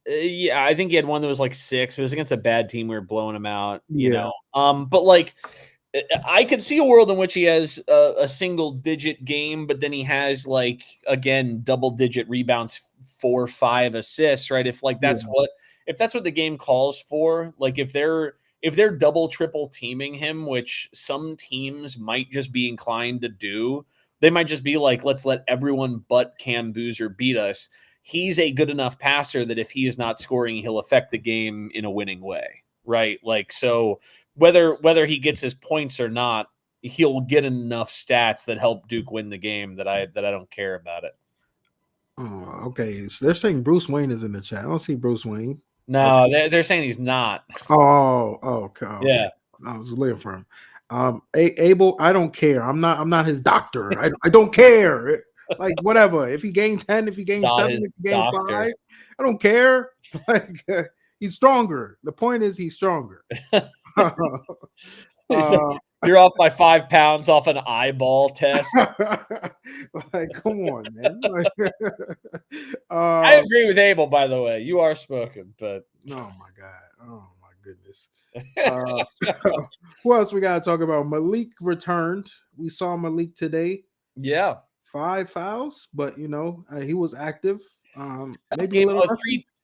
Yeah, I think he had one that was like 6. It was against a bad team. We were blowing him out. You know, but like, I could see a world in which he has a single-digit game, but then he has, like, again, double-digit rebounds, 4 or 5 assists, right? If like that's what the game calls for, like if they're double, triple teaming him, which some teams might just be inclined to do, they might just be like, let's let everyone but Cam Boozer beat us. He's a good enough passer that if he is not scoring, he'll affect the game in a winning way, right? Like, so whether he gets his points or not, he'll get enough stats that help Duke win the game that I don't care about it. Oh, okay. So they're saying Bruce Wayne is in the chat. I don't see Bruce Wayne. No, they're saying he's not. Okay. Yeah. I was looking for him. Abel, I don't care. I'm not his doctor. I don't care. Like, whatever. If he gained 10, if he gained 7, if he gained 5, I don't care. Like, he's stronger. The point is he's stronger. Uh, You're off by 5 pounds off an eyeball test. like, come on, man. Like, I agree with Abel, by the way. You are smoking, but oh my god. Oh my goodness. Who else we got to talk about? Malik returned. We saw Malik today. yeah. 5 fouls, but he was active. Maybe a Game, little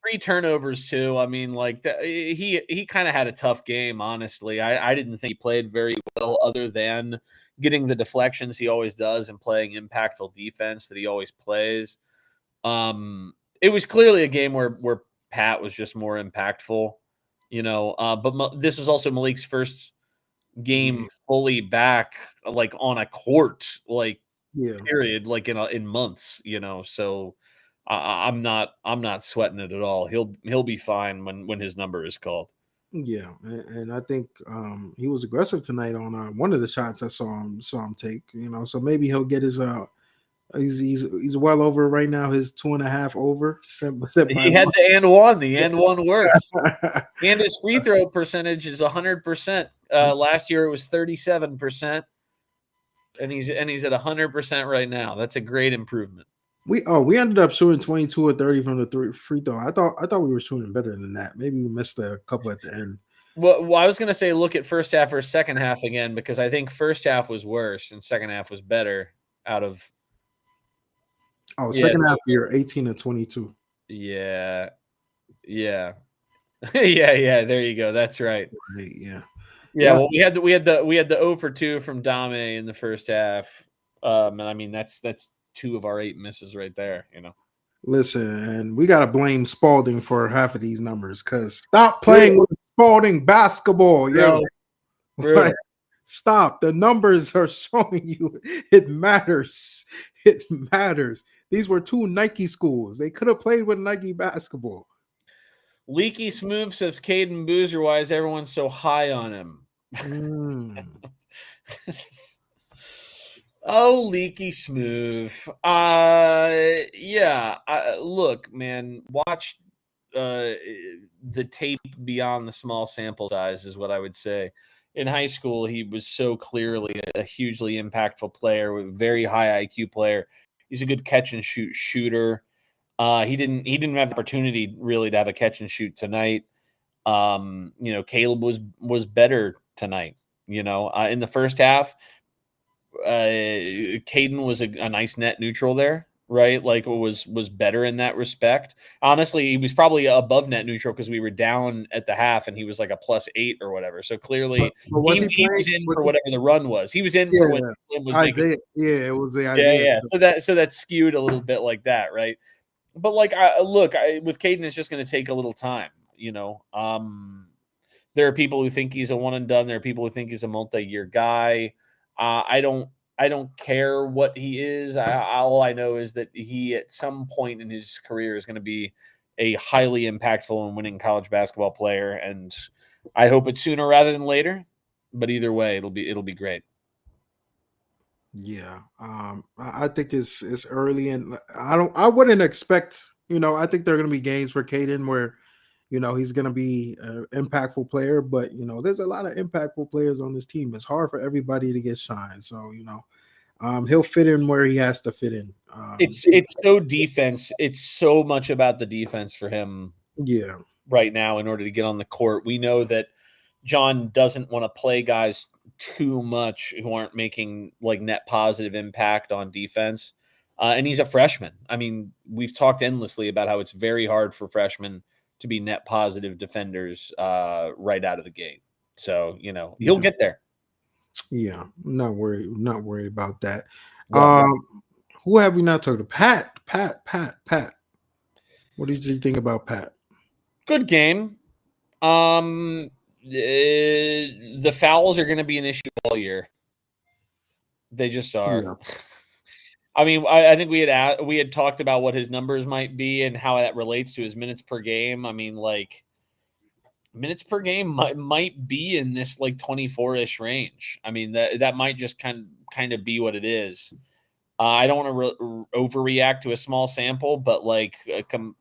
three turnovers too. I mean, like he kind of had a tough game. Honestly, I didn't think he played very well, other than getting the deflections he always does and playing impactful defense that he always plays. It was clearly a game where Pat was just more impactful, But this was also Malik's first game fully back, like on a court, like period, like in months, So I'm not sweating it at all. He'll be fine when his number is called. Yeah, and I think he was aggressive tonight on one of the shots I saw him take. So maybe he'll get his he's well over right now, his 2.5 over. He had the and one. The and one works. And his free throw percentage is 100%. Last year it was 37%, and he's at 100% right now. That's a great improvement. We ended up shooting 22 or 30 from the free throw. I thought we were shooting better than that. Maybe we missed a couple at the end. Well, I was going to say look at first half or second half again, because I think first half was worse and second half was better out of. Second half you're 18 to 22. Yeah. Yeah. yeah. There you go. That's right. Yeah. Well, we had the 0 for 2 from Dame in the first half. And I mean that's 2 of our 8 misses right there. Listen, and we gotta blame Spalding for half of these numbers, because stop playing with Spalding basketball, yo. Really? Like, stop. The numbers are showing you it matters. It matters. These were 2 Nike schools. They could have played with Nike basketball. Leaky Smooth says Caden Boozer, why is everyone so high on him? Oh, Leaky Smooth. Look, man, watch the tape beyond the small sample size is what I would say. In high school, he was so clearly a hugely impactful player, with very high IQ player. He's a good catch and shoot shooter. He didn't have the opportunity really to have a catch and shoot tonight. Caleb was better tonight. In the first half, Caden was a nice net neutral there, right? Like was better in that respect. Honestly, he was probably above net neutral because we were down at the half and he was like a +8 or whatever. So clearly he was in for whatever the run was. He was in for when Slim was making. It was the idea. So that skewed a little bit like that, right? But like, with Caden, it's just going to take a little time. There are people who think he's a one and done. There are people who think he's a multi-year guy. I don't care what he is. All I know is that he, at some point in his career, is going to be a highly impactful and winning college basketball player. And I hope it's sooner rather than later. But either way, it'll be great. Yeah, I think it's early, and I wouldn't expect. I think there are going to be games for Caden where, he's going to be an impactful player, but there's a lot of impactful players on this team. It's hard for everybody to get shine, so he'll fit in where he has to fit in. It's so defense. It's so much about the defense for him. Yeah, right now, in order to get on the court, we know that John doesn't want to play guys too much who aren't making like net positive impact on defense. And he's a freshman. I mean, we've talked endlessly about how it's very hard for freshmen to be net positive defenders right out of the gate. So, he'll get there. Yeah, not worried about that. Yeah. Who have we not talked to? Pat. What did you think about Pat? Good game. The fouls are going to be an issue all year. They just are. Yeah. I mean, I think we had talked about what his numbers might be and how that relates to his minutes per game. I mean, like, minutes per game might be in this like 24-ish range. I mean, that might just kind of be what it is. I don't want to overreact to a small sample, but like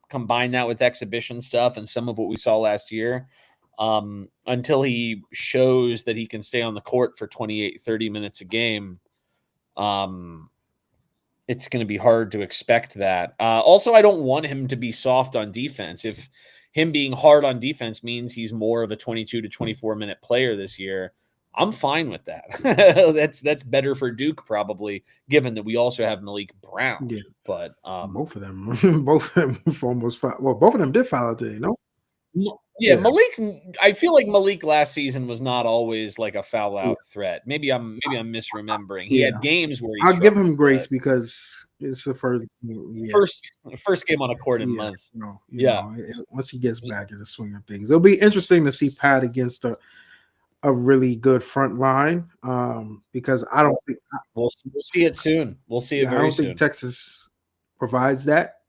combine that with exhibition stuff and some of what we saw last year. until he shows that he can stay on the court for 28, 30 minutes a game. It's going to be hard to expect that. Also, I don't want him to be soft on defense. If him being hard on defense means he's more of a 22 to 24 minute player this year, I'm fine with that. That's better for Duke, probably, given that we also have Malik Brown. Yeah. But both of them, both of them almost foul. Well, both of them did foul today, no? Yeah, Malik. I feel like Malik last season was not always like a foul out threat. Maybe I'm misremembering. He had games where I'll give him grace because it's the first game on a court in months. No, know, once he gets back in the swing of things, it'll be interesting to see Pat against a really good front line. Because I don't think we'll see it soon. We'll see it very I don't soon. think Texas provides that.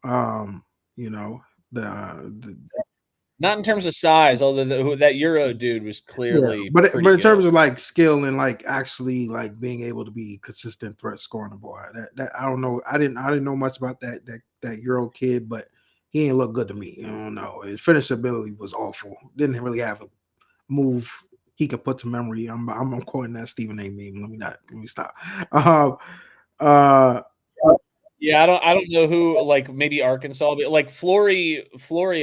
Not in terms of size, although that Euro dude was clearly. But in terms of like skill and like actually like being able to be consistent threat scoring the ball, that I don't know. I didn't know much about that Euro kid, but he ain't look good to me. I don't know. His finishability was awful. Didn't really have a move he could put to memory. I'm quoting that Stephen A. meme. Let me stop. Yeah, I don't know who, like maybe Arkansas, but like Flory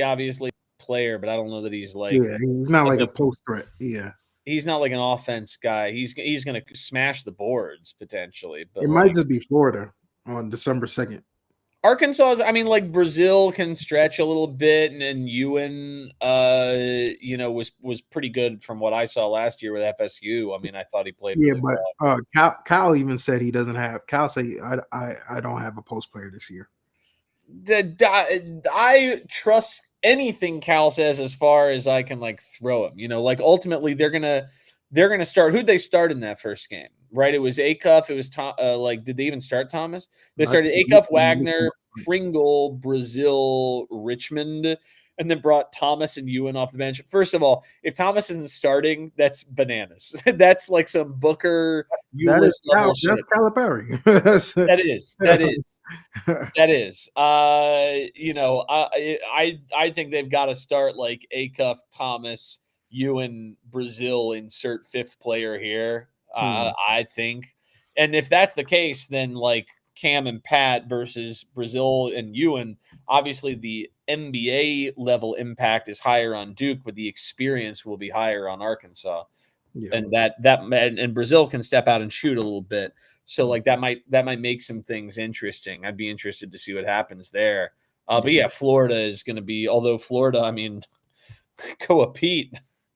obviously player, but I don't know that he's like he's not like a post threat. Yeah. He's not like an offense guy. He's going to smash the boards potentially, but it might just be Florida on December 2nd. Arkansas, I mean, like Brazil can stretch a little bit, and then Ewan, was pretty good from what I saw last year with FSU. I mean, I thought he played. Yeah, really but well. Cal even said he doesn't have. Cal say I don't have a post player this year. I trust anything Cal says as far as I can like throw him. Like ultimately they're gonna start. Who'd they start in that first game? Right, it was Acuff. It was did they even start Thomas? They started Acuff, Wagner, Pringle, Brazil, Richmond, and then brought Thomas and Ewan off the bench. First of all, if Thomas isn't starting, that's bananas. That's like some Booker. That's Calipari. That is. I think they've got to start like Acuff, Thomas, Ewan, Brazil. Insert fifth player here. I think, and if that's the case, then like Cam and Pat versus Brazil and Ewan, obviously the NBA level impact is higher on Duke, but the experience will be higher on Arkansas. Yeah. And Brazil can step out and shoot a little bit. So like that might make some things interesting. I'd be interested to see what happens there. But yeah, Florida is going to be, although Florida, I mean, Koa Pete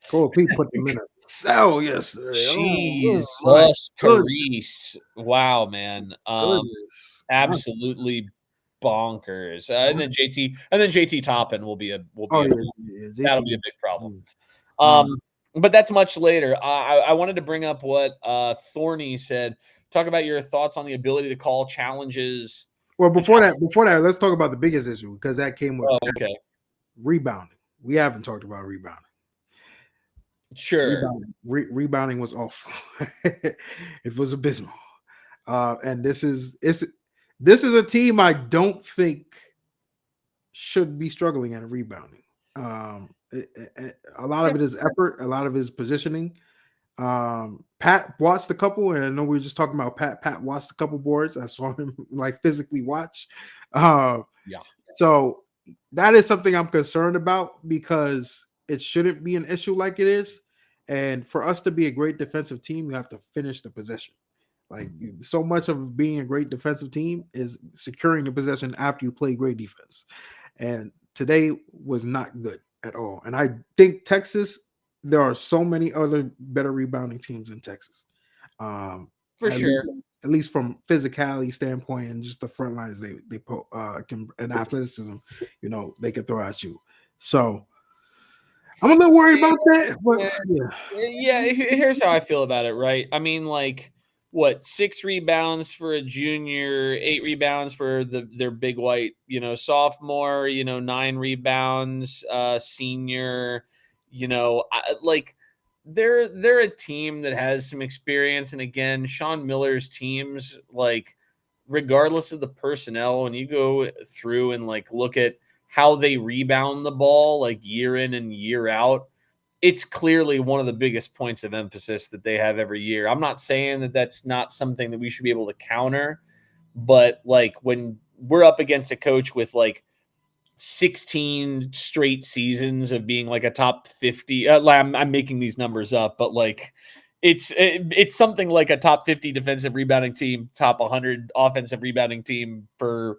put them in a cell yesterday. Jesus Christ. Wow, man. Absolutely bonkers. And then JT Toppin will be that'll be a big problem. But that's much later. I wanted to bring up what Thorny said. Talk about your thoughts on the ability to call challenges. Well, before that, let's talk about the biggest issue because that came with rebounding. We haven't talked about rebounding. Sure. Rebounding was awful. It was abysmal. And this is a team I don't think should be struggling at rebounding. A lot of it is effort, a lot of it is positioning. Pat watched a couple, and I know we were just talking about Pat. Pat watched a couple boards. I saw him like physically watch. So that is something I'm concerned about because it shouldn't be an issue like it is. And for us to be a great defensive team, you have to finish the possession. Like so much of being a great defensive team is securing the possession after you play great defense. And today was not good at all. And I think Texas, there are so many other better rebounding teams in Texas. For sure. At least from physicality standpoint and just the front lines they can, and athleticism, they can throw at you. So I'm a little worried about that. But here's how I feel about it, right? I mean, like, 6 rebounds for a junior, 8 rebounds for their big white, sophomore, 9 rebounds, senior, they're a team that has some experience. And again, Sean Miller's teams, like, regardless of the personnel, when you go through and like look at how they rebound the ball, like year in and year out, it's clearly one of the biggest points of emphasis that they have every year. I'm not saying that that's not something that we should be able to counter, but like when we're up against a coach with like 16 straight seasons of being like a top 50, I'm making these numbers up, but like it's something like a top 50 defensive rebounding team, top 100 offensive rebounding team for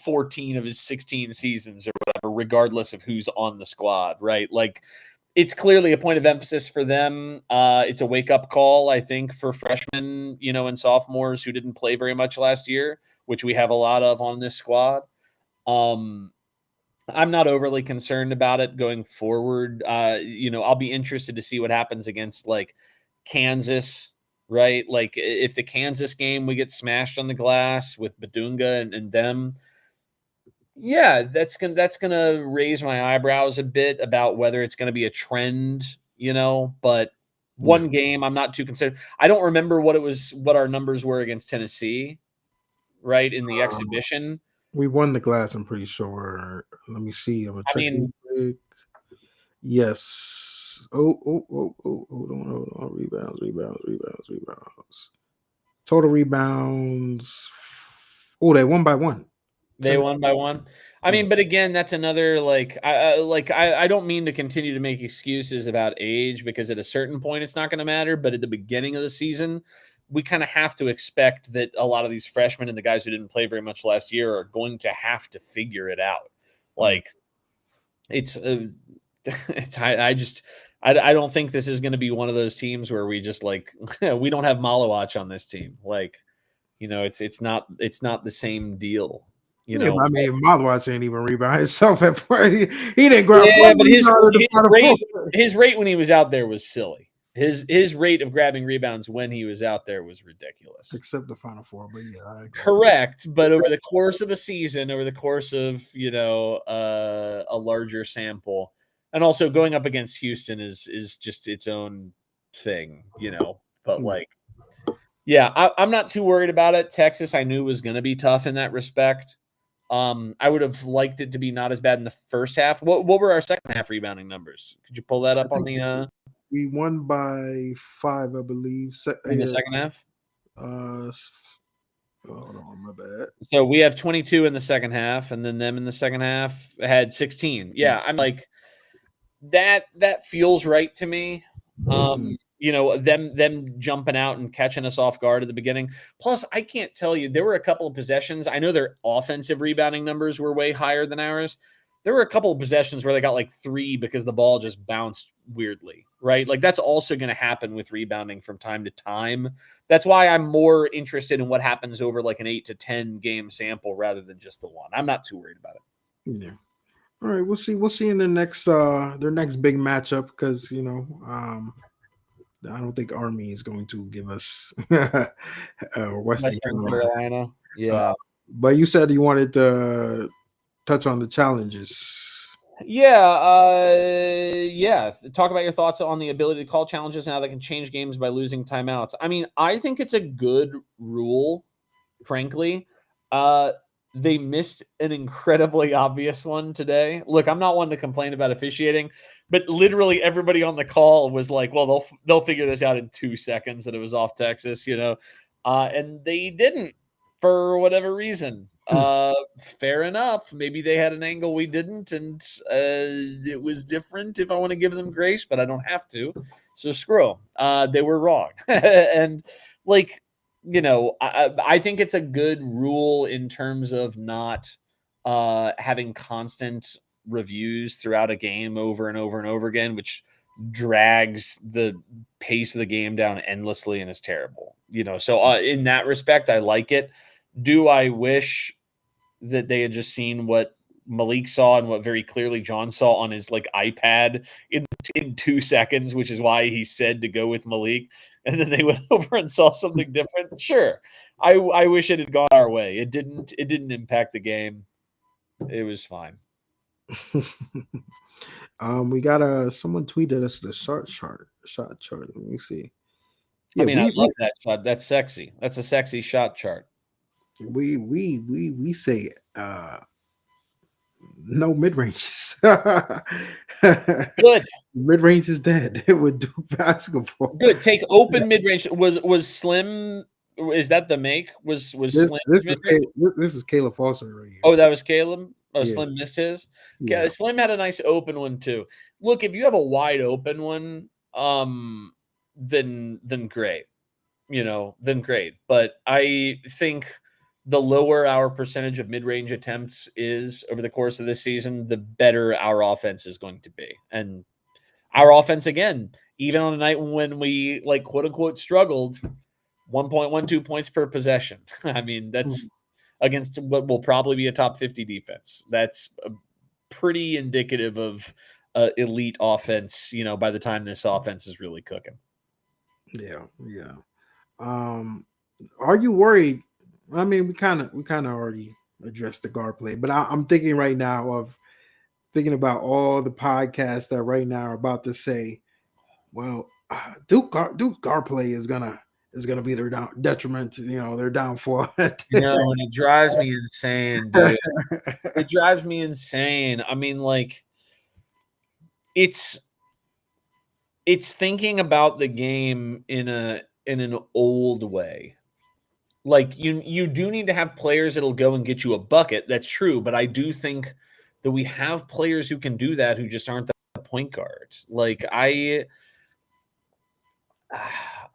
14 of his 16 seasons or whatever, regardless of who's on the squad, right? Like, it's clearly a point of emphasis for them. It's a wake-up call, I think, for freshmen, and sophomores who didn't play very much last year, which we have a lot of on this squad. I'm not overly concerned about it going forward. I'll be interested to see what happens against, like, Kansas, right? Like, if the Kansas game we get smashed on the glass with Badunga and them, yeah, that's gonna raise my eyebrows a bit about whether it's gonna be a trend, But one game, I'm not too concerned. I don't remember what our numbers were against Tennessee, right, in the exhibition. We won the glass, I'm pretty sure. Let me see. I'm gonna check real mean, quick. Yes. Oh, hold on. Rebounds. Total rebounds. Oh, they won by one. They won by one. I mean, but again, that's another I don't mean to continue to make excuses about age, because at a certain point it's not going to matter. But at the beginning of the season, we kind of have to expect that a lot of these freshmen and the guys who didn't play very much last year are going to have to figure it out. Like, it's I don't think this is going to be one of those teams where we just like we don't have Malawach on this team. Like, it's not the same deal. Yeah, but I mean, Malawach ain't even rebound himself at play. He didn't grab. Yeah, but his rate when he was out there was silly. His rate of grabbing rebounds when he was out there was ridiculous. Except the Final Four, but yeah, correct. But over the course of a season, over the course of a larger sample, and also going up against Houston is just its own thing, But like, yeah, I'm not too worried about it. Texas, I knew was going to be tough in that respect. I would have liked it to be not as bad in the first half. What were our second half rebounding numbers? Could you pull that up on the? We won by 5, I believe. In the second half. Hold on, my bad. So we have 22 in the second half, and then them in the second half had 16. Yeah, I'm like that. That feels right to me. Them jumping out and catching us off guard at the beginning. Plus, I can't tell you, there were a couple of possessions. I know their offensive rebounding numbers were way higher than ours. There were a couple of possessions where they got like 3 because the ball just bounced weirdly, right? Like, that's also going to happen with rebounding from time to time. That's why I'm more interested in what happens over like an 8 to 10 game sample rather than just the one. I'm not too worried about it. Yeah. All right, we'll see. We'll see in their next big matchup, because I don't think Army is going to give us Western Carolina. Yeah. But you said you wanted to touch on the challenges. Yeah. Talk about your thoughts on the ability to call challenges now that can change games by losing timeouts. I mean, I think it's a good rule, frankly. They missed an incredibly obvious one today. Look, I'm not one to complain about officiating, but literally everybody on the call was like, well, they'll figure this out in 2 seconds that it was off Texas, and they didn't for whatever reason. Fair enough. Maybe they had an angle we didn't, and it was different if I want to give them grace, but I don't have to. So screw them. They were wrong. And like, I think it's a good rule in terms of not having constant reviews throughout a game over and over and over again, which drags the pace of the game down endlessly and is terrible. So in that respect, I like it. Do I wish that they had just seen what Malik saw and what very clearly John saw on his like iPad in 2 seconds, which is why he said to go with Malik, and then they went over and saw something different? Sure. I wish it had gone our way. It didn't impact the game. It was fine. We got someone tweeted us the shot chart. Let me see. Yeah, I love that shot. That's sexy. That's a sexy shot chart. We say No mid ranges. Good. Mid range is dead with Duke basketball. Good. Take open mid range. Was Slim? Is that the make? Was Slim? This is Caleb Foster right here. Oh, that was Caleb. Oh, Yeah. Slim missed his. Yeah. Slim had a nice open one too. Look, if you have a wide open one, then great. Then great. But I think the lower our percentage of mid-range attempts is over the course of this season, the better our offense is going to be. And our offense, again, even on a night when we like quote unquote struggled, 1.12 points per possession. I mean, that's against what will probably be a top 50 defense. That's pretty indicative of elite offense, by the time this offense is really cooking. Yeah. Are you worried? I mean, we kind of already addressed the guard play, but I'm thinking right now of thinking about all the podcasts that right now are about to say, well, Duke guard play is gonna be their detriment to, their downfall. And it drives me insane, dude. It drives me insane. I mean, like, it's thinking about the game in an old way. Like, you do need to have players that'll go and get you a bucket. That's true, but I do think that we have players who can do that who just aren't the point guard. Like, I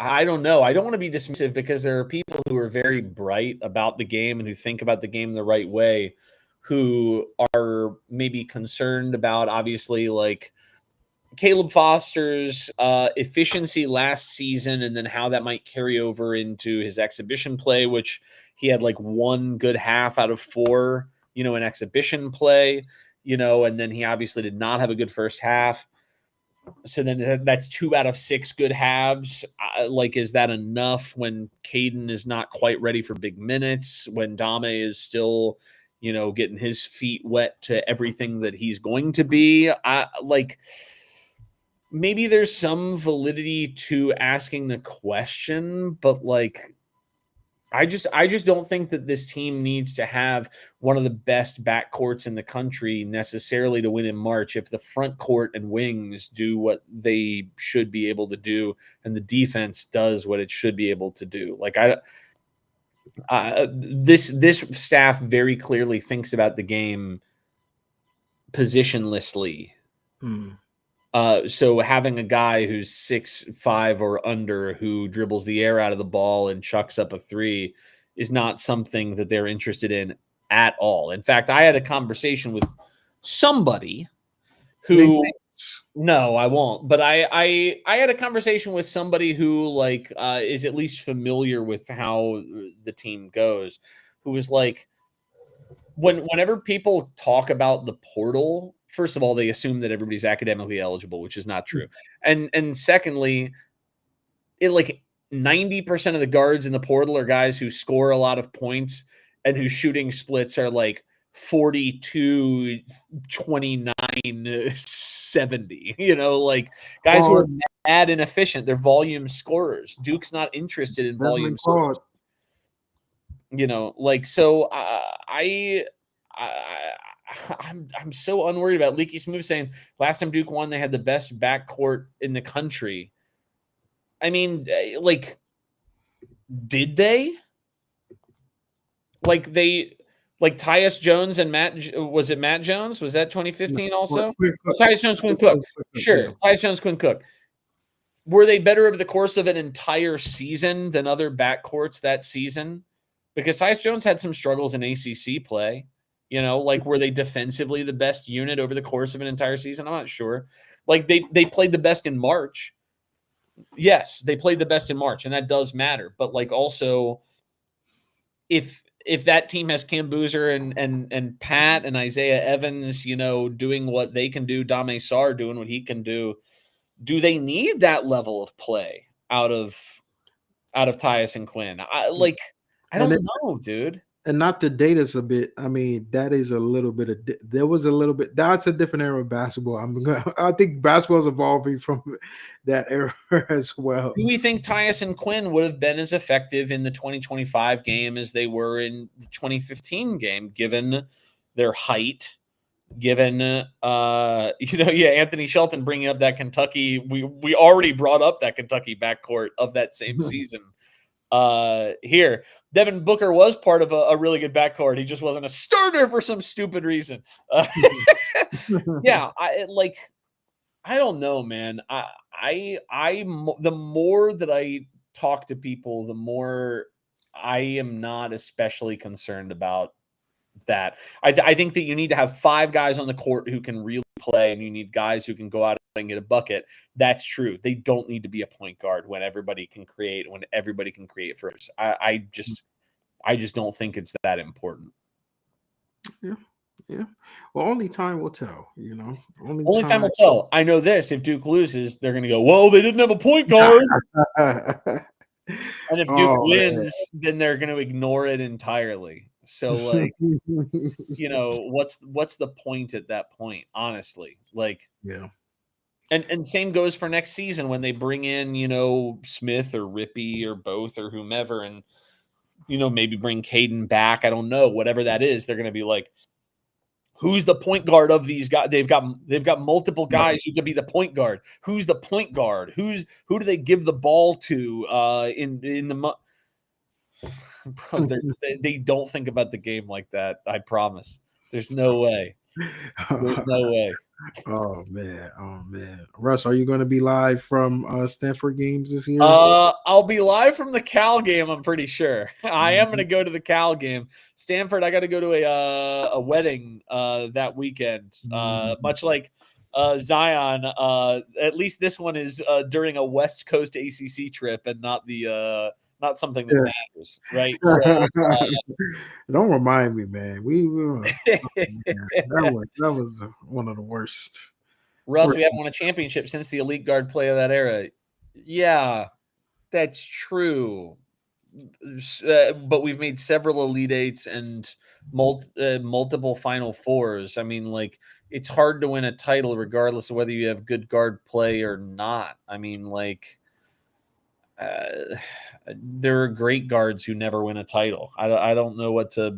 don't know. I don't want to be dismissive because there are people who are very bright about the game and who think about the game the right way, who are maybe concerned about, obviously, like Caleb Foster's efficiency last season and then how that might carry over into his exhibition play, which he had like one good half out of 4, in exhibition play, and then he obviously did not have a good first half. So then that's 2 out of 6 good halves. Like, is that enough when Caden is not quite ready for big minutes, when Dame is still, getting his feet wet to everything that he's going to be? Maybe there's some validity to asking the question, but like, I just don't think that this team needs to have one of the best backcourts in the country necessarily to win in March if the front court and wings do what they should be able to do and the defense does what it should be able to do. Like, this staff very clearly thinks about the game positionlessly. So having a guy who's 6'5" or under who dribbles the air out of the ball and chucks up a 3 is not something that they're interested in at all. In fact, I had a conversation with somebody who no, I won't. But I had a conversation with somebody who like is at least familiar with how the team goes, who was like, whenever people talk about the portal, first of all, they assume that everybody's academically eligible, which is not true. And secondly, it like 90% of the guards in the portal are guys who score a lot of points and whose shooting splits are like 42, 29, 70, like guys who are mad inefficient. They're volume scorers. Duke's not interested in volume scorers. So I'm so unworried about Leaky Smooth saying last time Duke won, they had the best backcourt in the country. I mean, like, did they? Like Tyus Jones and Matt Jones? Was that 2015 also? Tyus Jones, Quinn Cook. Sure. Tyus Jones, Quinn Cook. Were they better over the course of an entire season than other backcourts that season? Because Tyus Jones had some struggles in ACC play. Were they defensively the best unit over the course of an entire season? I'm not sure. Like, they played the best in March. Yes, they played the best in March, and that does matter. But like, also, if that team has Cam Boozer and Pat and Isaiah Evans, doing what they can do, Dame Sarr doing what he can do they need that level of play out of Tyus and Quinn? I don't know, dude. And not to date us a bit, I mean, that is a little bit of that's a different era of basketball. I think basketball is evolving from that era as well. Do we think Tyus and Quinn would have been as effective in the 2025 game as they were in the 2015 game, given their height, given Anthony Shelton bringing up that Kentucky. We already brought up that Kentucky backcourt of that same season. Here, Devin Booker was part of a really good backcourt. He just wasn't a starter for some stupid reason. Yeah, I don't know, man. The more that I talk to people, the more I am not especially concerned about that. I think that you need to have 5 guys on the court who can really play, and you need guys who can go out and get a bucket. That's true. They don't need to be a point guard when everybody can create first. I just don't think it's that important. Yeah. Well, only time will tell, Only time will tell. I know this. If Duke loses, they're going to go, well, they didn't have a point guard. And if Duke wins, then they're going to ignore it entirely. So, what's the point at that point, honestly? Yeah. And same goes for next season when they bring in, Smith or Rippey or both or whomever, and, maybe bring Caden back. I don't know. Whatever that is, they're going to be like, who's the point guard of these guys? They've got multiple guys who could be the point guard. Who's the point guard? Who do they give the ball to in the Bro, they don't think about the game like that. I promise. There's no way. There's no way. Oh man. Russ, are you going to be live from Stanford games this year? I'll be live from the Cal game. I'm pretty sure. I am going to go to the Cal game. Stanford, I got to go to a wedding that weekend. Much like Zion. At least this one is during a West Coast ACC trip and not not something that matters, right? So, don't remind me, man. That was one of the worst. Russ, we haven't won a championship since the elite guard play of that era. Yeah, that's true. But we've made several Elite Eights and multiple Final Fours. I mean, it's hard to win a title regardless of whether you have good guard play or not. I mean, there are great guards who never win a title. I don't know what to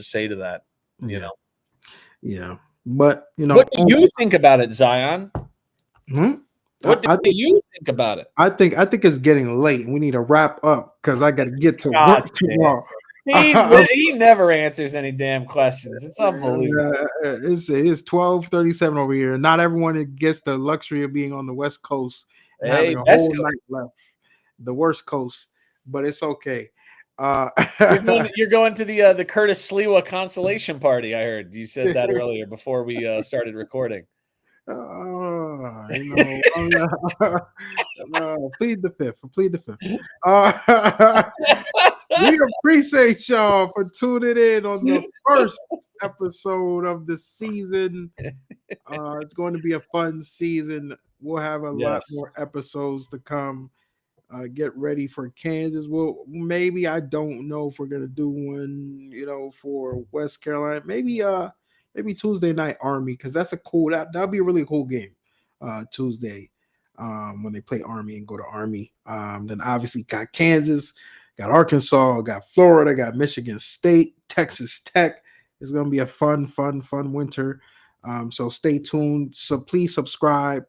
say to that. Yeah. But what do you think about it, Zion? What do you think about it? I think it's getting late. We need to wrap up because I got to get to work tomorrow. He never answers any damn questions. It's unbelievable. It's 12:37 over here. Not everyone gets the luxury of being on the West Coast and having a whole night left. The worst coast, but it's okay. You're going to the Curtis Sliwa consolation party. I heard you said that earlier before we started recording. Plead the fifth. We appreciate y'all for tuning in on the first episode of the season. It's going to be a fun season. We'll have a lot more episodes to come. Get ready for Kansas. Well, maybe I don't know if we're gonna do one, for West Carolina. Maybe Tuesday night Army, because that's that'll be a really cool game. Tuesday, when they play Army and go to Army. Then obviously got Kansas, got Arkansas, got Florida, got Michigan State, Texas Tech. It's gonna be a fun winter. So stay tuned. So please subscribe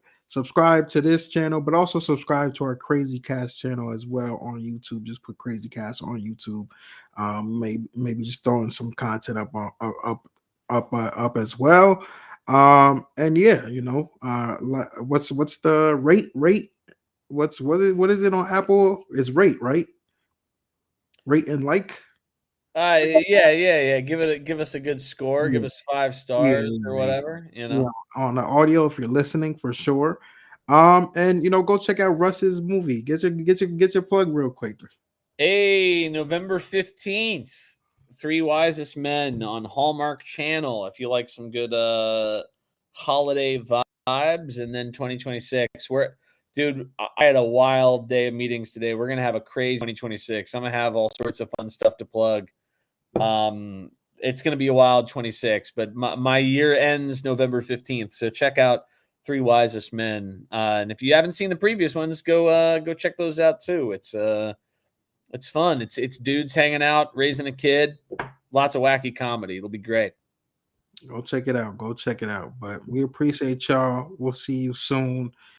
to this channel, but also subscribe to our Crazy Cast channel as well on YouTube. Just put Crazy Cast on YouTube. Maybe just throwing some content up as well. And yeah, what's the rate? What is it on Apple? It's rate, right? Rate and like. Yeah. Give us a good score. Give us 5 stars or whatever. On the audio if you're listening, for sure. And go check out Russ's movie. Get your plug real quick. Hey, November 15th, 3 Wisest Men on Hallmark Channel. If you like some good holiday vibes, and then 2026. Dude, I had a wild day of meetings today. We're gonna have a crazy 2026. I'm gonna have all sorts of fun stuff to plug. It's gonna be a wild 26, but my year ends November 15th. So check out 3 Wisest Men. And if you haven't seen the previous ones, go check those out too. It's fun. It's dudes hanging out, raising a kid, lots of wacky comedy. It'll be great. Go check it out. Go check it out. But we appreciate y'all. We'll see you soon.